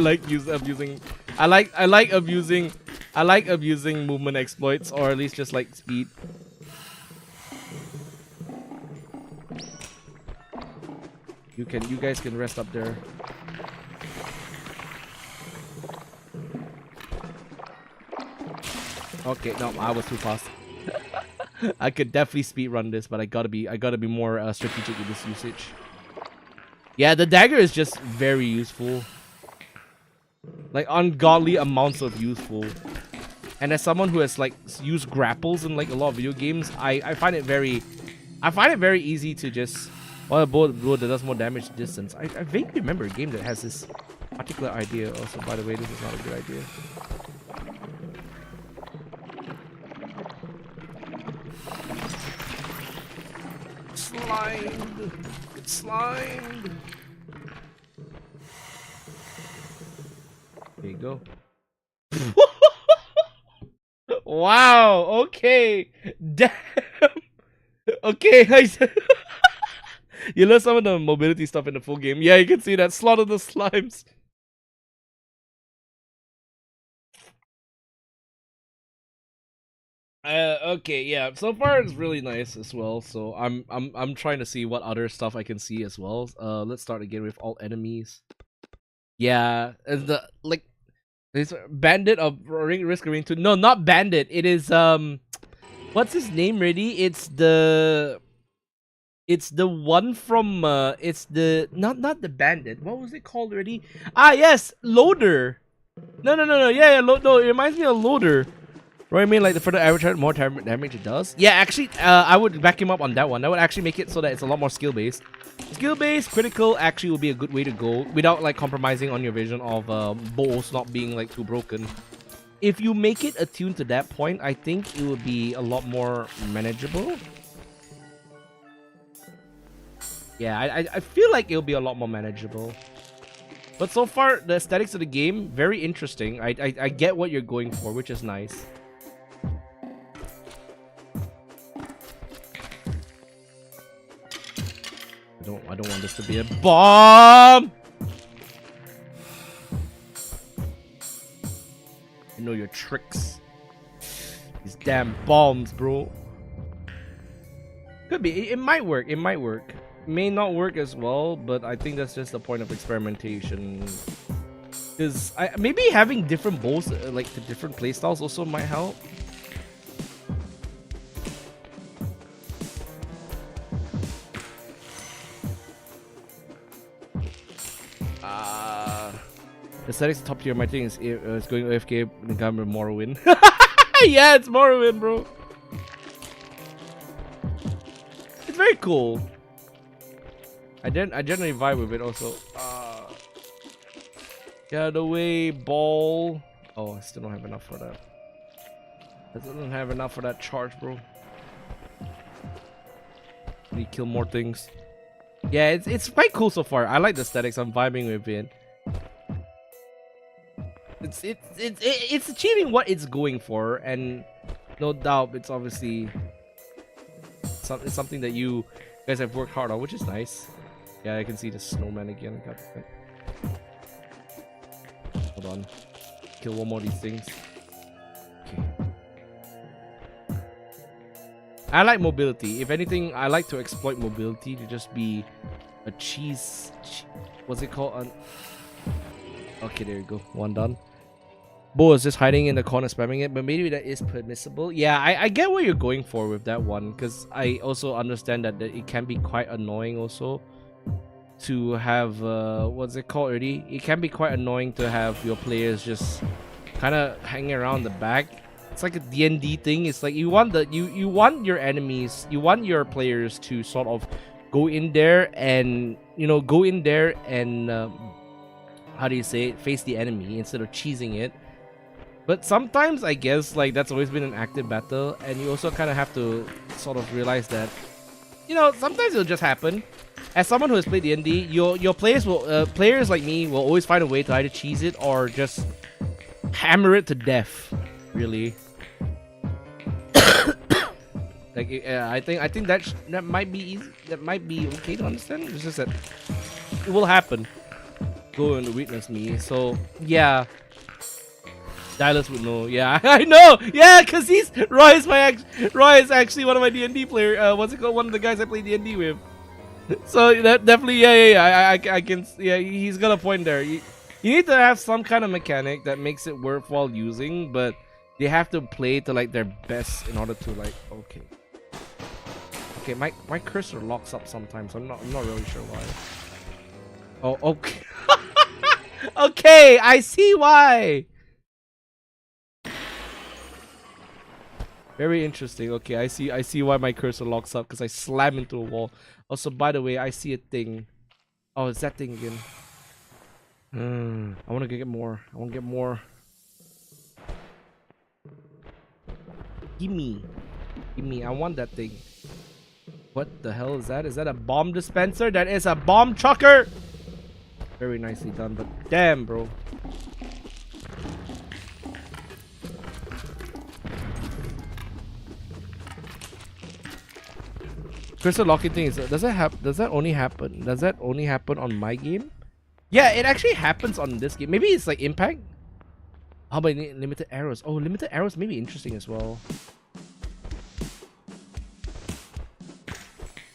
S1: like abusing movement exploits, or at least just like speed. You guys can rest up there. Okay, no, I was too fast. I could definitely speed run this, but I gotta be more strategic with this usage. Yeah, the dagger is just very useful. Like ungodly amounts of useful. And as someone who has like used grapples in like a lot of video games, I find it very easy to just a bow that does more damage distance. I vaguely remember a game that has this particular idea also. By the way, this is not a good idea. Slimed. It's slimed. There you go. Wow, okay. Damn. Okay, you learn some of the mobility stuff in the full game. Yeah, you can see that. Slaughter the slimes. Okay, yeah. So far it's really nice as well. So I'm trying to see what other stuff I can see as well. Let's start again with all enemies. Yeah, as the like this bandit of risk ring to no, not bandit. It is what's his name already? It's the one from it's the not the bandit. What was it called already? Ah yes, loader. No, yeah, no, it reminds me of loader. Right, I mean, like, for the average hit, more damage it does. Yeah, actually, I would back him up on that one. That would actually make it so that it's a lot more skill-based. Skill-based, critical actually would be a good way to go without, like, compromising on your vision of bows not being, like, too broken. If you make it attuned to that point, I think it would be a lot more manageable. Yeah, I feel like it'll be a lot more manageable. But so far, the aesthetics of the game, very interesting. I get what you're going for, which is nice. I don't want this to be a bomb. I know your tricks. These damn bombs, bro. Could be. It might work. It might work. It may not work as well, but I think that's just the point of experimentation. Because maybe having different bows, like the different playstyles, also might help. The settings top tier, my thing is it's going AFK in the game with Morrowind. Yeah, it's Morrowind, bro. It's very cool. I generally vibe with it also. Get out of the way, ball. Oh, I still don't have enough for that. I still don't have enough for that charge, bro. Need to kill more things. Yeah, it's quite cool so far. I like the aesthetics. I'm vibing with it. It's achieving what it's going for, and no doubt it's obviously it's something that you guys have worked hard on, which is nice. Yeah, I can see the snowman again. Hold on, kill one more of these things. Okay. I like mobility. If anything, I like to exploit mobility to just be a cheese. What's it called? Okay, there you go. One done. Bo is just hiding in the corner spamming it, but maybe that is permissible. Yeah, I get what you're going for with that one, because I also understand that it can be quite annoying also to have what's it called already? It can be quite annoying to have your players just kind of hanging around the back. It's like a D&D thing. It's like you want your enemies, you want your players to sort of go in there and how do you say it? Face the enemy instead of cheesing it. But sometimes I guess like that's always been an active battle, and you also kind of have to sort of realize that, you know, sometimes it'll just happen. As someone who has played D&D, your players like me will always find a way to either cheese it or just hammer it to death. Really. Like I think that might be easy. That might be okay to understand. It's just that it will happen. Go and witness me. So yeah. Stylus would know. Yeah, I know. Yeah, cause Roy is actually one of my D&D player. What's it called? One of the guys I play D&D with. So that definitely, yeah. I can. Yeah, he's got a point there. You need to have some kind of mechanic that makes it worthwhile using, but they have to play to like their best in order to like. Okay. Okay, my cursor locks up sometimes. I'm not really sure why. Oh, okay. Okay, I see why. Very interesting. Okay, I see why my cursor locks up, because I slam into a wall. Also, by the way, I see a thing. Oh, it's that thing again. I want to get more. I want to get more. Gimme. Gimme. I want that thing. What the hell is that? Is that a bomb dispenser? That is a bomb trucker! Very nicely done, but damn, bro. Crystal locking thing is, does that only happen on my game? Yeah, it actually happens on this game. Maybe it's like Impact. How about limited arrows? Oh, limited arrows may be interesting as well.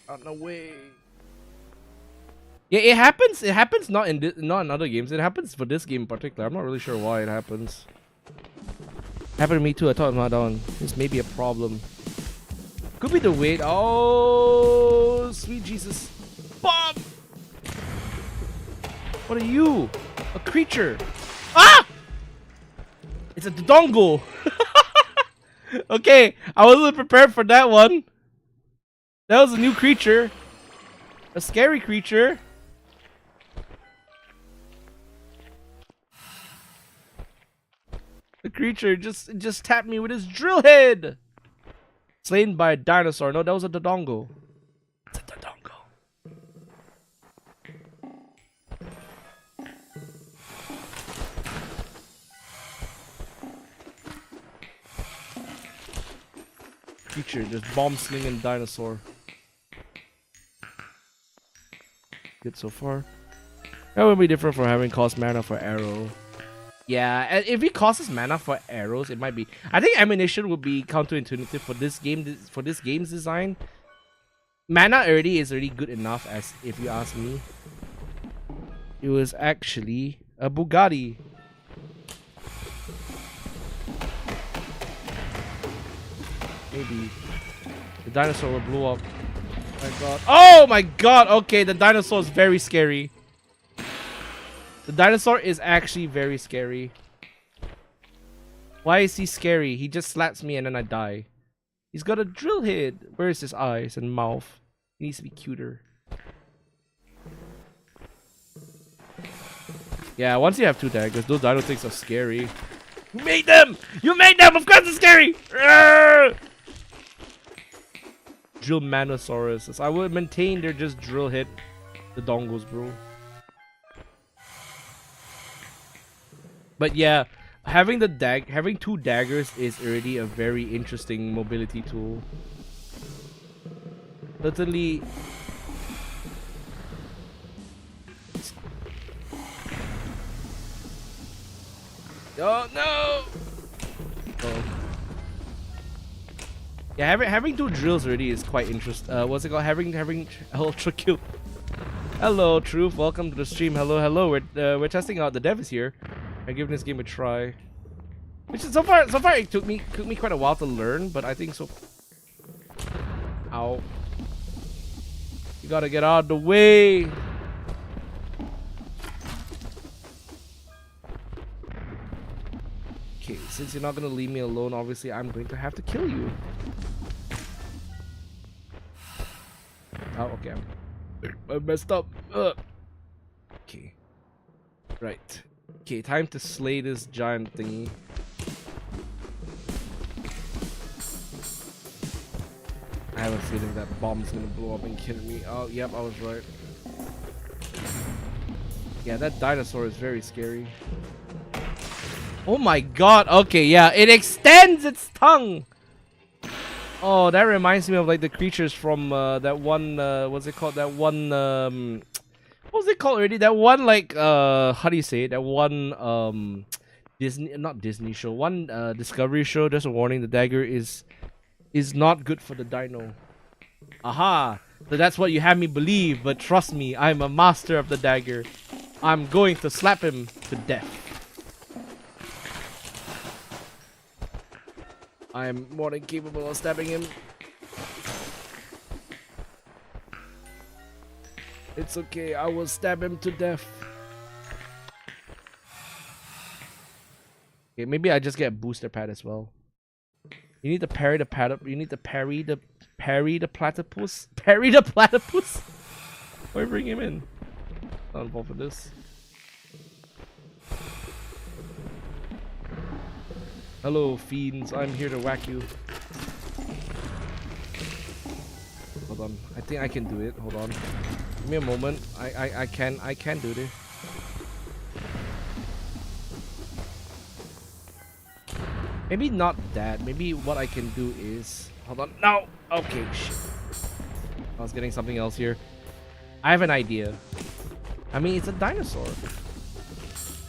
S1: Oh, no way. Yeah, it happens. It happens not in other games. It happens for this game in particular. I'm not really sure why it happens. Happened to me too. I thought not on. This may be a problem. Could be the weight. Oh, sweet Jesus! Bomb! What are you? A creature? Ah! It's a dongle. Okay, I wasn't prepared for that one. That was a new creature. A scary creature. The creature just tapped me with his drill head. Slain by a dinosaur. No, that was a dodongo. It's a dodongo. Creature, just bomb slinging dinosaur. Good so far. That would be different from having cost mana for arrow. Yeah, and if it costs mana for arrows, it might be. I think ammunition would be counterintuitive for this game. For this game's design, mana is already good enough. As if you ask me, it was actually a Bugatti. Maybe the dinosaur will blow up. Oh my god! Oh my god! Okay, the dinosaur is very scary. The dinosaur is actually very scary. Why is he scary? He just slaps me and then I die. He's got a drill head. Where is his eyes and mouth? He needs to be cuter. Yeah, once you have two daggers, those dino things are scary. You made them! You made them! Of course it's scary! Arrgh! Drill Manosaurus. I would maintain they're just drill hit the dongles, bro. But yeah, having two daggers is already a very interesting mobility tool. Totally. Oh no! Oh. Yeah, having two drills already is quite interesting. What's it called? Having ultra kill. Hello, Truth. Welcome to the stream. Hello. We're testing out. The dev is here. I'm giving this game a try. Which is so far it took me quite a while to learn, but I think so. Ow. You gotta get out of the way. Okay, since you're not gonna leave me alone, obviously I'm going to have to kill you. Oh, okay. I messed up. Okay. Right. Okay, time to slay this giant thingy. I have a feeling that bomb's gonna blow up and kill me. Oh, yep, I was right. Yeah, that dinosaur is very scary. Oh my god, okay, yeah, it extends its tongue! Oh, that reminds me of like the creatures from that one, what's it called? That one, what was it called already? That one, like, how do you say it? That one, not Disney show, one Discovery show. Just a warning: the dagger is not good for the dino. Aha! So that's what you have me believe. But trust me, I'm a master of the dagger. I'm going to slap him to death. I'm more than capable of stabbing him. It's okay. I will stab him to death. Okay, maybe I just get a booster pad as well. You need to parry the pad up. You need to parry the platypus. Parry the platypus. Why bring him in? Not involved with this. Hello, fiends. I'm here to whack you. Hold on. I think I can do it. Hold on. Give me a moment. I can do this. Maybe not that. Maybe what I can do is... Hold on. No! Okay, shit. I was getting something else here. I have an idea. I mean, it's a dinosaur.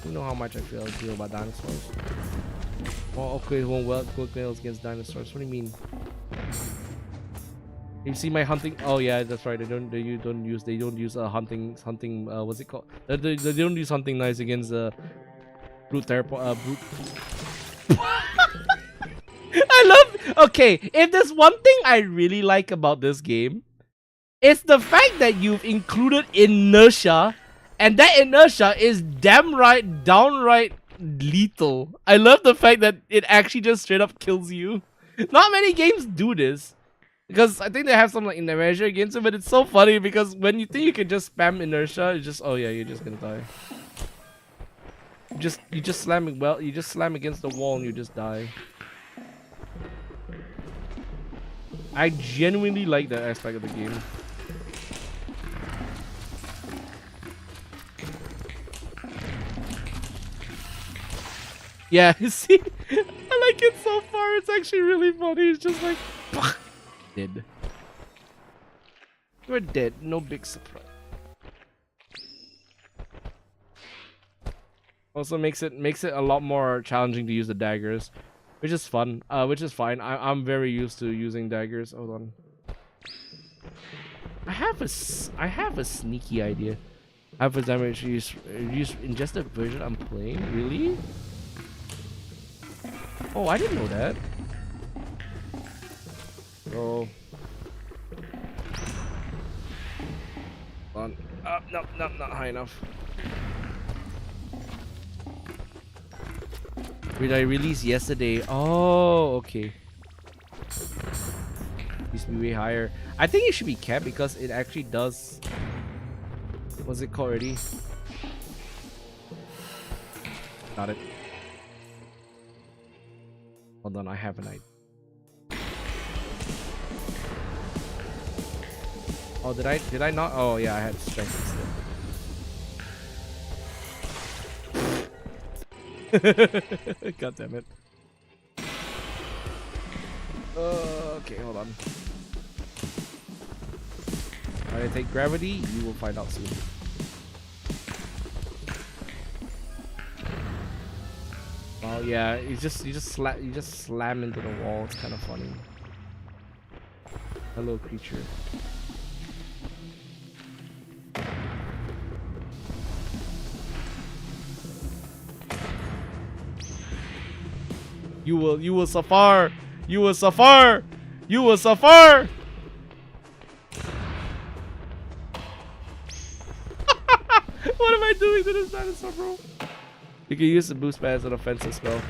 S1: You know how much I feel about dinosaurs. Oh, okay, it won't work well against dinosaurs. What do you mean? You see my hunting? Oh yeah, that's right. They don't use hunting. What's it called? They don't use hunting knives against brute. I love. Okay, if there's one thing I really like about this game, it's the fact that you've included inertia, and that inertia is downright lethal. I love the fact that it actually just straight up kills you. Not many games do this, because I think they have some like inertia against it, but it's so funny because when you think you can just spam inertia, it's just, oh yeah, you're just gonna die. You just slam it. Well, you just slam against the wall and you just die. I genuinely like that aspect of the game. Yeah, you see, I like it so far. It's actually really funny. It's just like, dead. You're dead. No big surprise. Also makes it a lot more challenging to use the daggers, which is fun. Which is fine. I'm very used to using daggers. Hold on. I have a sneaky idea. I have a damage use in just the version I'm playing. Really? Oh, I didn't know that. Oh. Hold on. No, not high enough. Did I release yesterday? Oh, okay. Used to be way higher. I think it should be kept because it actually does. What's it called already? Got it. Hold on, I have an idea. Oh, did I not? Oh yeah, I had strength instead. God damn it. Okay, hold on. How I take gravity? You will find out soon. Oh yeah, you just slam into the wall. It's kind of funny. Hello, creature. You will suffer. You will suffer. You will suffer. What am I doing to this dinosaur, bro? You can use the boost pad as an offensive spell.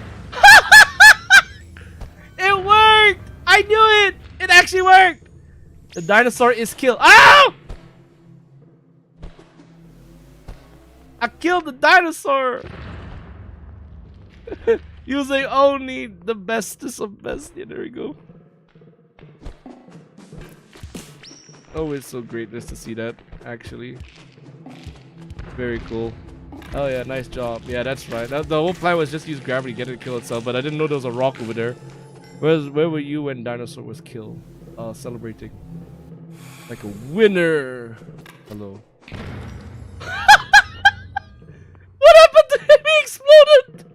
S1: It worked! I knew it! It actually worked! The dinosaur is killed. Ow! I killed the dinosaur! Using only the bestest of best. Yeah, there we go. Oh, it's so great just to see that, actually. Very cool. Oh yeah, nice job. Yeah, that's right. The whole plan was just use gravity, get it to kill itself, but I didn't know there was a rock over there. Where were you when dinosaur was killed? Celebrating. Like a winner. Hello. What happened to him? He exploded!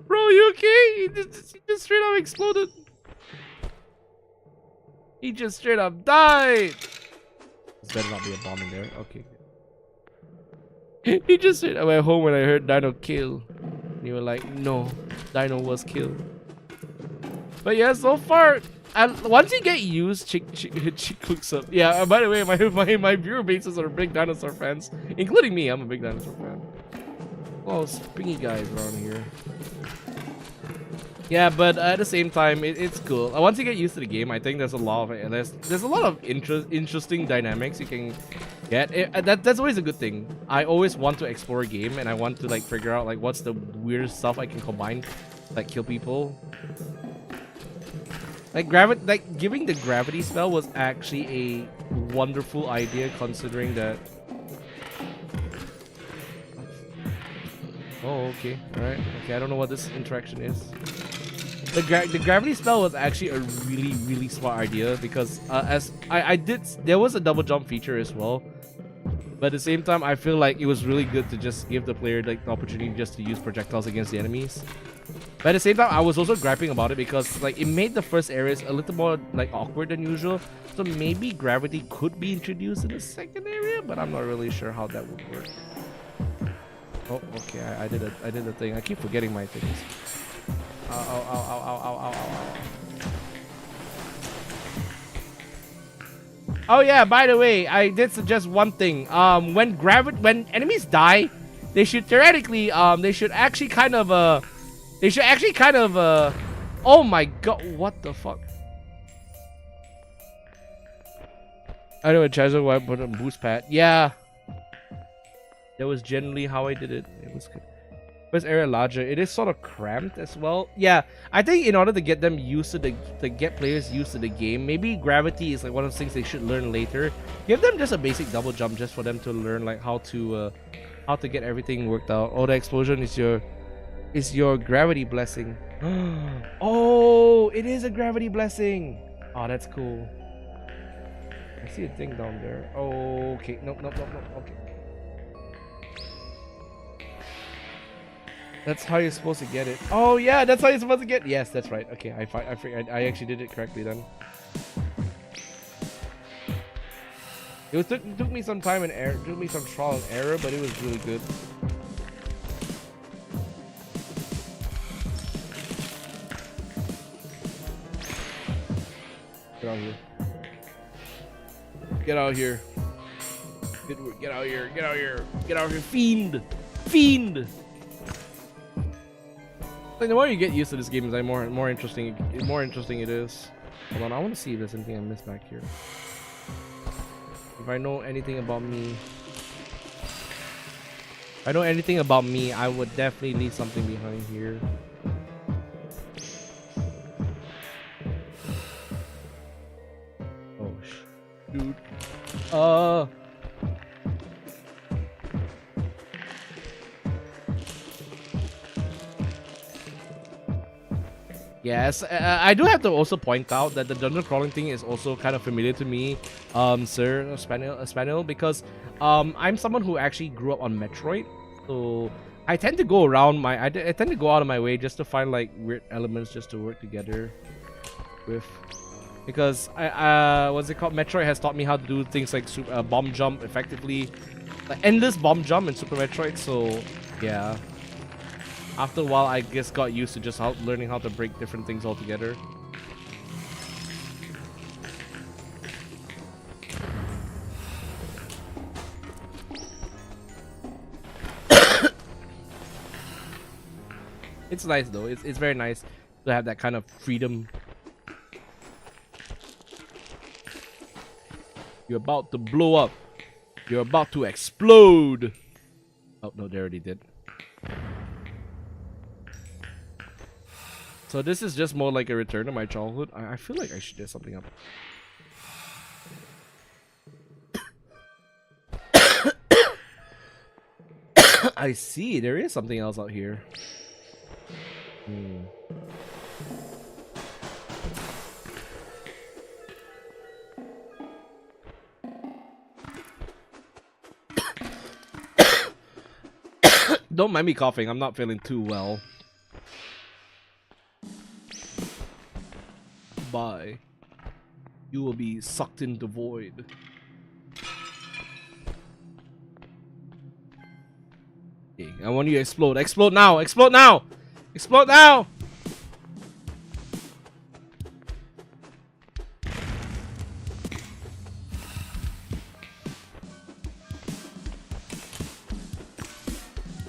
S1: Bro, you okay? He just straight up exploded. He just straight up died. This better not be a bomb in there. Okay. He just said, I went home when I heard Dino kill. And you were like, no, Dino was killed. But yeah, so far, once you get used, chick hooks up. Yeah. By the way, my viewer bases are big dinosaur fans, including me. I'm a big dinosaur fan. Oh, springy guys around here. Yeah, but at the same time, it's cool. Once you get used to the game, I think there's a lot of there's a lot of interesting dynamics you can get. That's always a good thing. I always want to explore a game, and I want to like figure out like what's the weirdest stuff I can combine, like kill people. Like giving the gravity spell was actually a wonderful idea, considering that. Oh, okay, all right, okay. I don't know what this interaction is. The gravity spell was actually a really smart idea because there was a double jump feature as well, but at the same time I feel like it was really good to just give the player like the opportunity just to use projectiles against the enemies. But at the same time I was also griping about it because like it made the first areas a little more like awkward than usual, so maybe gravity could be introduced in the second area, but I'm not really sure how that would work. Oh, okay, I did a thing. I keep forgetting my things. Ow. Oh yeah, by the way, I did suggest one thing. When enemies die, they should theoretically they should actually kind of oh my god, what the fuck? I know a treasure why I put on boost pad. Yeah. That was generally how I did it. It was good. First area larger. It is sort of cramped as well. Yeah, I think in order to get them used to get players used to the game, maybe gravity is like one of the things they should learn later. Give them just a basic double jump just for them to learn like how to get everything worked out. Oh, the explosion is your gravity blessing. Oh, it is a gravity blessing. Oh, that's cool. I see a thing down there. Oh, okay. Nope. Okay. That's how you're supposed to get it. Oh yeah, that's how you're supposed to get. Yes, that's right. Okay, I actually did it correctly then. It took me some time and error, took me some trial and error, but it was really good. Get out here. Get out here. Get out here. Get out here. Get out here. Fiend. Fiend. Like, the more you get used to this game, the more interesting it is. Hold on, I want to see if there's anything I missed back here. If I know anything about me, I would definitely leave something behind here. Oh dude. Yes, I do have to also point out that the dungeon crawling thing is also kind of familiar to me, Sir Spaniel, because I'm someone who actually grew up on Metroid, so I tend to go around I tend to go out of my way just to find like weird elements just to work together with, because what's it called? Metroid has taught me how to do things like bomb jump effectively, like endless bomb jump in Super Metroid. So yeah. After a while, I guess got used to just learning how to break different things all together. It's nice though. It's very nice to have that kind of freedom. You're about to blow up. You're about to explode. Oh no, they already did. So this is just more like a return to my childhood. I feel like I should get something up. I see. There is something else out here. Don't mind me coughing. I'm not feeling too well. Bye. You will be sucked into void. Okay, I want you to explode. Explode now! Explode now! Explode now!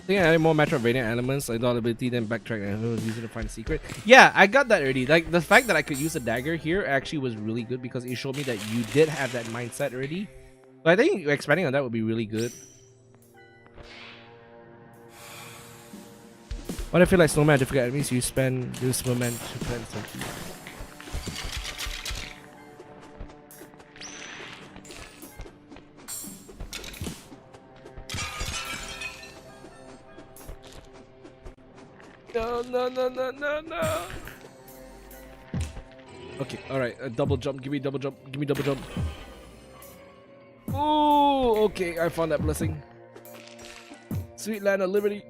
S1: I think I added more Metroidvania elements, like the ability, then backtrack and use it to find a secret. Yeah, I got that already. Like the fact that I could use a dagger here actually was really good because it showed me that you did have that mindset already. But I think expanding on that would be really good. When I feel like snowman difficult enemies, you spend use snowman to plant something. No. Okay, alright, a double jump, give me double jump, give me double jump. Oh, okay, I found that blessing. Sweet land of liberty.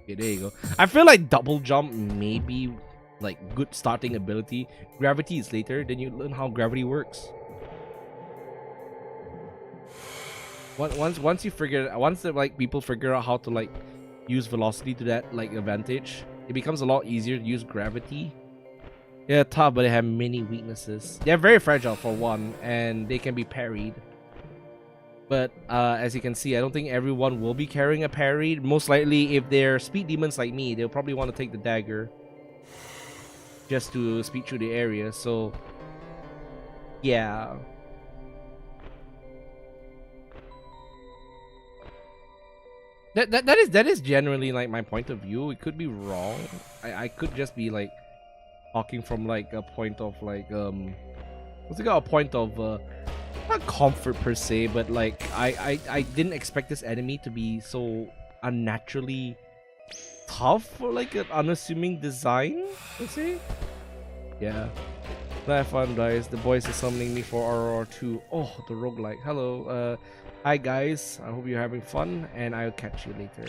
S1: Okay, there you go. I feel like double jump may be like good starting ability. Gravity is later, then you learn how gravity works. Once you figure it, once like people figure out how to like use velocity to that like advantage, it becomes a lot easier to use gravity. Yeah, tough, but they have many weaknesses. They're very fragile for one, and they can be parried. But as you can see, I don't think everyone will be carrying a parry. Most likely, if they're speed demons like me, they'll probably want to take the dagger just to speed through the area. So yeah. That is generally like my point of view. It could be wrong. I could just be like talking from like a point of like what's it called, a point of not comfort per se, but like I didn't expect this enemy to be so unnaturally tough for like an unassuming design, let's say. Yeah. Have fun, guys. The boys are summoning me for RR2. Oh, the roguelike. Hello. Hi guys, I hope you're having fun, and I'll catch you later.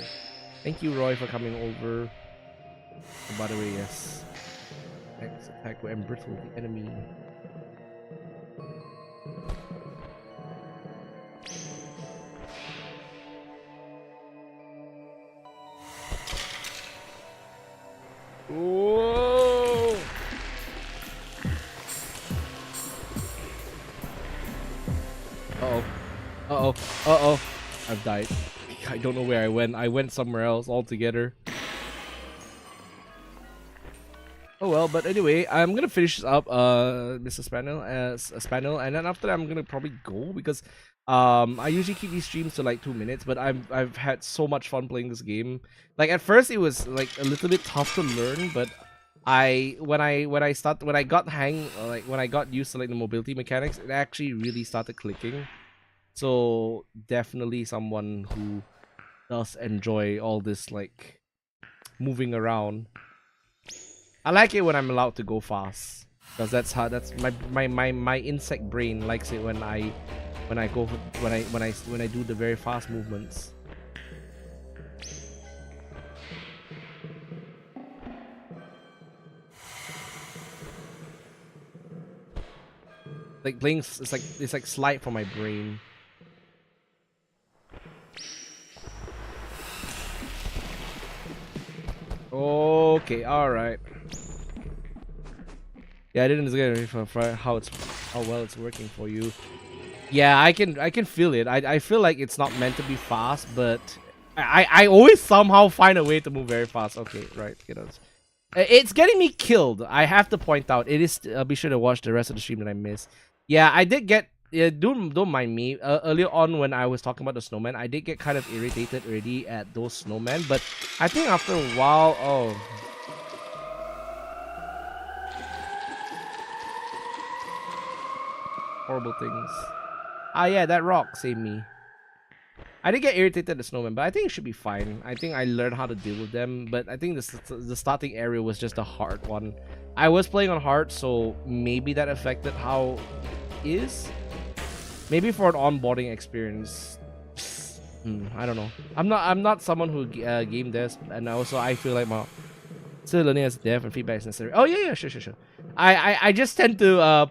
S1: Thank you, Roy, for coming over. Oh, by the way, yes. Next attack will embrittle the enemy. Whoa! Uh-oh. I've died. I don't know where I went. I went somewhere else altogether. Oh well, but anyway, I'm gonna finish this up, Mr. Spanel, and then after that I'm gonna probably go because I usually keep these streams to like 2 minutes, but I've had so much fun playing this game. Like at first it was like a little bit tough to learn, but when I got when I got used to like the mobility mechanics, it actually really started clicking. So definitely someone who does enjoy all this like moving around. I like it when I'm allowed to go fast, because that's my insect brain likes it when I do the very fast movements. Like playing, it's like slide for my brain. Okay, all right. Yeah, I didn't get how well it's working for you. Yeah, I can feel it. I feel like it's not meant to be fast, but I always somehow find a way to move very fast. Okay, right. It's getting me killed. I have to point out. It is. Be sure to watch the rest of the stream that I missed. Yeah, I did get. Yeah, don't mind me. Earlier on when I was talking about the snowman, I did get kind of irritated already at those snowmen. But I think after a while, oh. Horrible things. Ah, yeah, that rock saved me. I did get irritated at the snowman, but I think it should be fine. I think I learned how to deal with them, but I think the starting area was just a hard one. I was playing on hard, so maybe that affected how it is. Maybe for an onboarding experience. I don't know. I'm not someone who game devs, and also I feel like my still learning as dev and feedback is necessary. Oh yeah, sure. I just tend to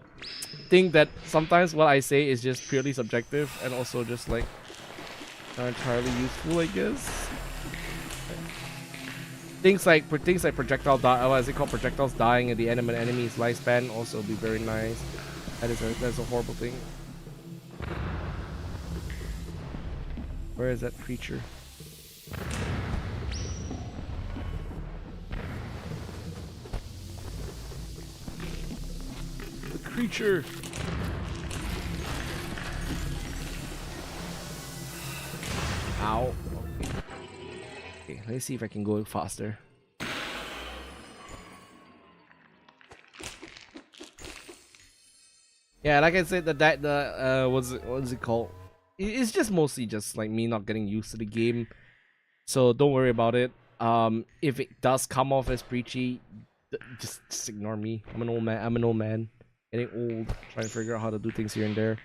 S1: think that sometimes what I say is just purely subjective and also just like not entirely useful, I guess. Things like projectile what is it called? Projectiles dying at the end of an enemy's lifespan also be very nice. That's a horrible thing. Where is that creature? Creature. Ow. Okay, let's see if I can go faster. Yeah, like I said, what's it called? It's just mostly just like me not getting used to the game, so don't worry about it. If it does come off as preachy, just ignore me. I'm an old man, getting old, trying to figure out how to do things here and there.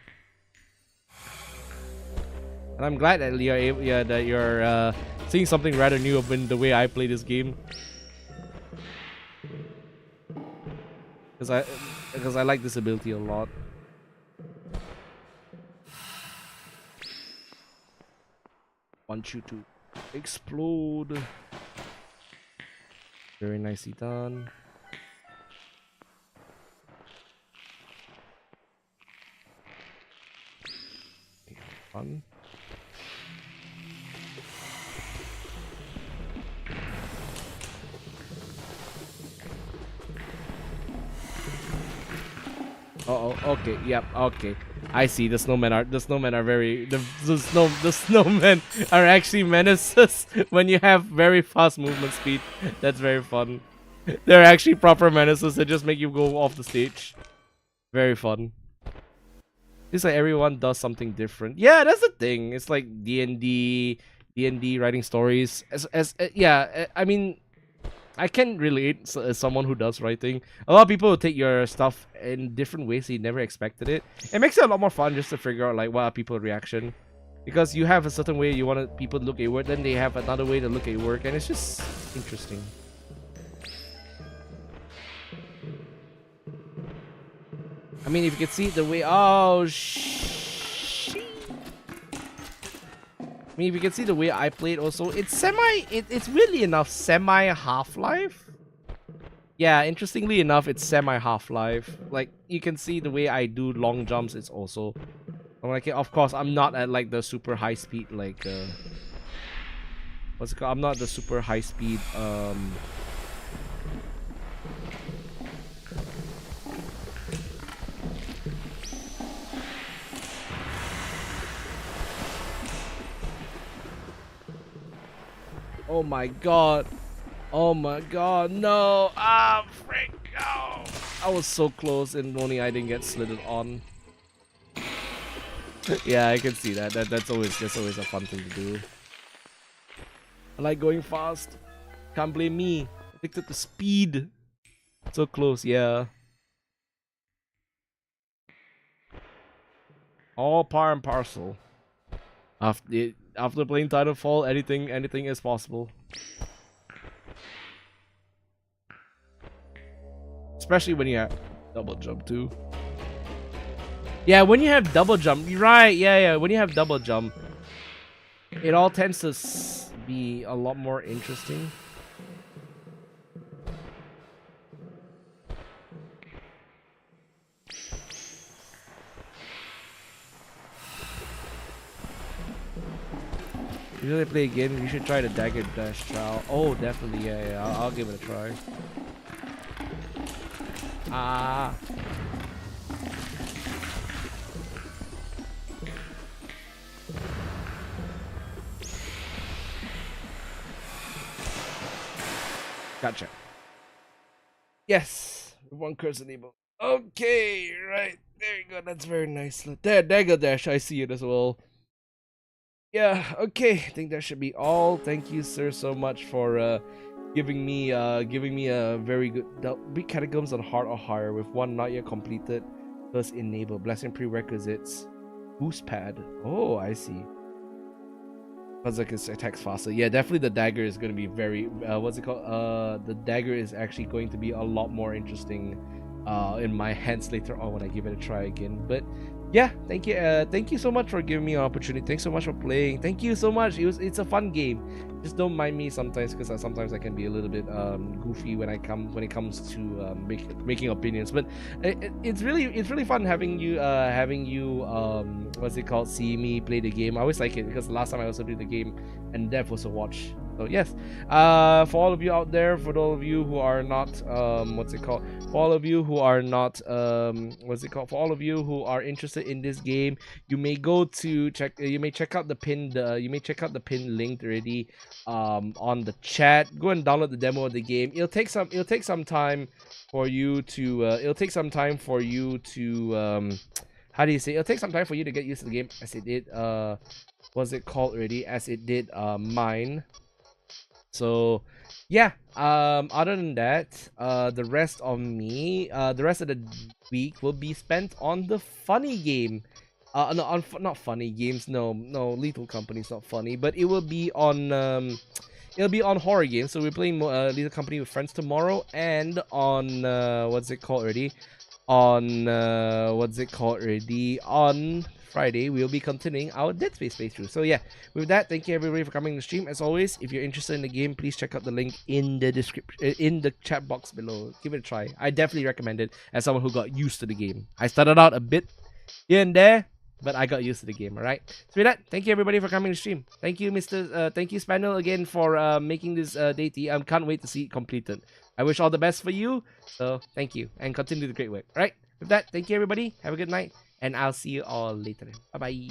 S1: And I'm glad that you're seeing something rather new in the way I play this game. Because I like this ability a lot. Want you to explode. Very nicely done. Okay, fun. Okay, yep, okay. I see. The snowmen are very the snowmen are actually menaces when you have very fast movement speed. That's very fun. They're actually proper menaces that just make you go off the stage. Very fun. It's like everyone does something different. Yeah, that's the thing. It's like D&D writing stories. I mean, I can relate as someone who does writing. A lot of people will take your stuff in different ways so you never expected it. It makes it a lot more fun just to figure out like what are people's reaction. Because you have a certain way you want people to look at your work, then they have another way to look at your work, and it's just interesting. I mean, if you can see the way, I mean, if you can see the way I played also, it's it's weirdly enough semi Half-Life. Yeah, interestingly enough, it's semi Half-Life. Like, you can see the way I do long jumps, it's also, like, of course, I'm not at like the super high speed, like, what's it called? I'm not the super high speed, oh my god. Oh my god, no! Ah, frick! Oh. I was so close, and only I didn't get slitted on. Yeah, I can see that. That's always a fun thing to do. I like going fast. Can't blame me. Addicted to speed. So close, yeah. All par and parcel. After playing Titanfall, anything is possible. Especially when you have double jump too. Yeah, when you have double jump, you're right. Yeah. When you have double jump, it all tends to be a lot more interesting. You really play a game, you should try the dagger dash trial. Oh, definitely, yeah. I'll give it a try. Ah. Gotcha. Yes, one curse enabled. Okay, right there you go. That's very nice. There, dagger dash. I see it as well. Yeah. Okay. I think that should be all. Thank you, sir, so much for giving me a very good big catacombs on heart or higher with one not yet completed. Plus enable blessing prerequisites. Boost pad. Oh, I see. Sounds like it attacks faster. Yeah, definitely the dagger is going to be very what's it called? The dagger is actually going to be a lot more interesting in my hands later on when I give it a try again. But yeah, thank you so much for giving me an opportunity. Thanks so much for playing. Thank you so much. It's a fun game. Just don't mind me sometimes, because sometimes I can be a little bit goofy when it comes to making opinions. But it's really fun having you what's it called, see me play the game. I always like it because the last time I also did the game and Dev also watched So yes, for all of you out there, for all of you who are not, what's it called? For all of you who are not, what's it called? For all of you who are interested in this game, you may go to check. You may check out the pin. You may check out the pin linked already, on the chat. Go and download the demo of the game. It'll take some. It'll take some time for you to. It'll take some time for you to. How do you say? It'll take some time for you to get used to the game, as it did. What's it called already? As it did. Mine. So yeah, other than that, the rest of the rest of the week will be spent on the funny game. No, on not funny games. No, Lethal Company is not funny, but it will be on it'll be on horror games. So we're playing Lethal Company with friends tomorrow, and on what's it called already? On on Friday, we'll be continuing our Dead Space playthrough. So yeah, with that, thank you everybody for coming to the stream. As always, if you're interested in the game, please check out the link in the description, in the chat box below. Give it a try. I definitely recommend it as someone who got used to the game. I started out a bit here and there, but I got used to the game. All right. So with that, thank you everybody for coming to the stream. Thank you, thank you, Spanel, again for making this DEIITY. I can't wait to see it completed. I wish all the best for you. So thank you and continue the great work. All right. With that, thank you everybody. Have a good night. And I'll see you all later. Bye-bye.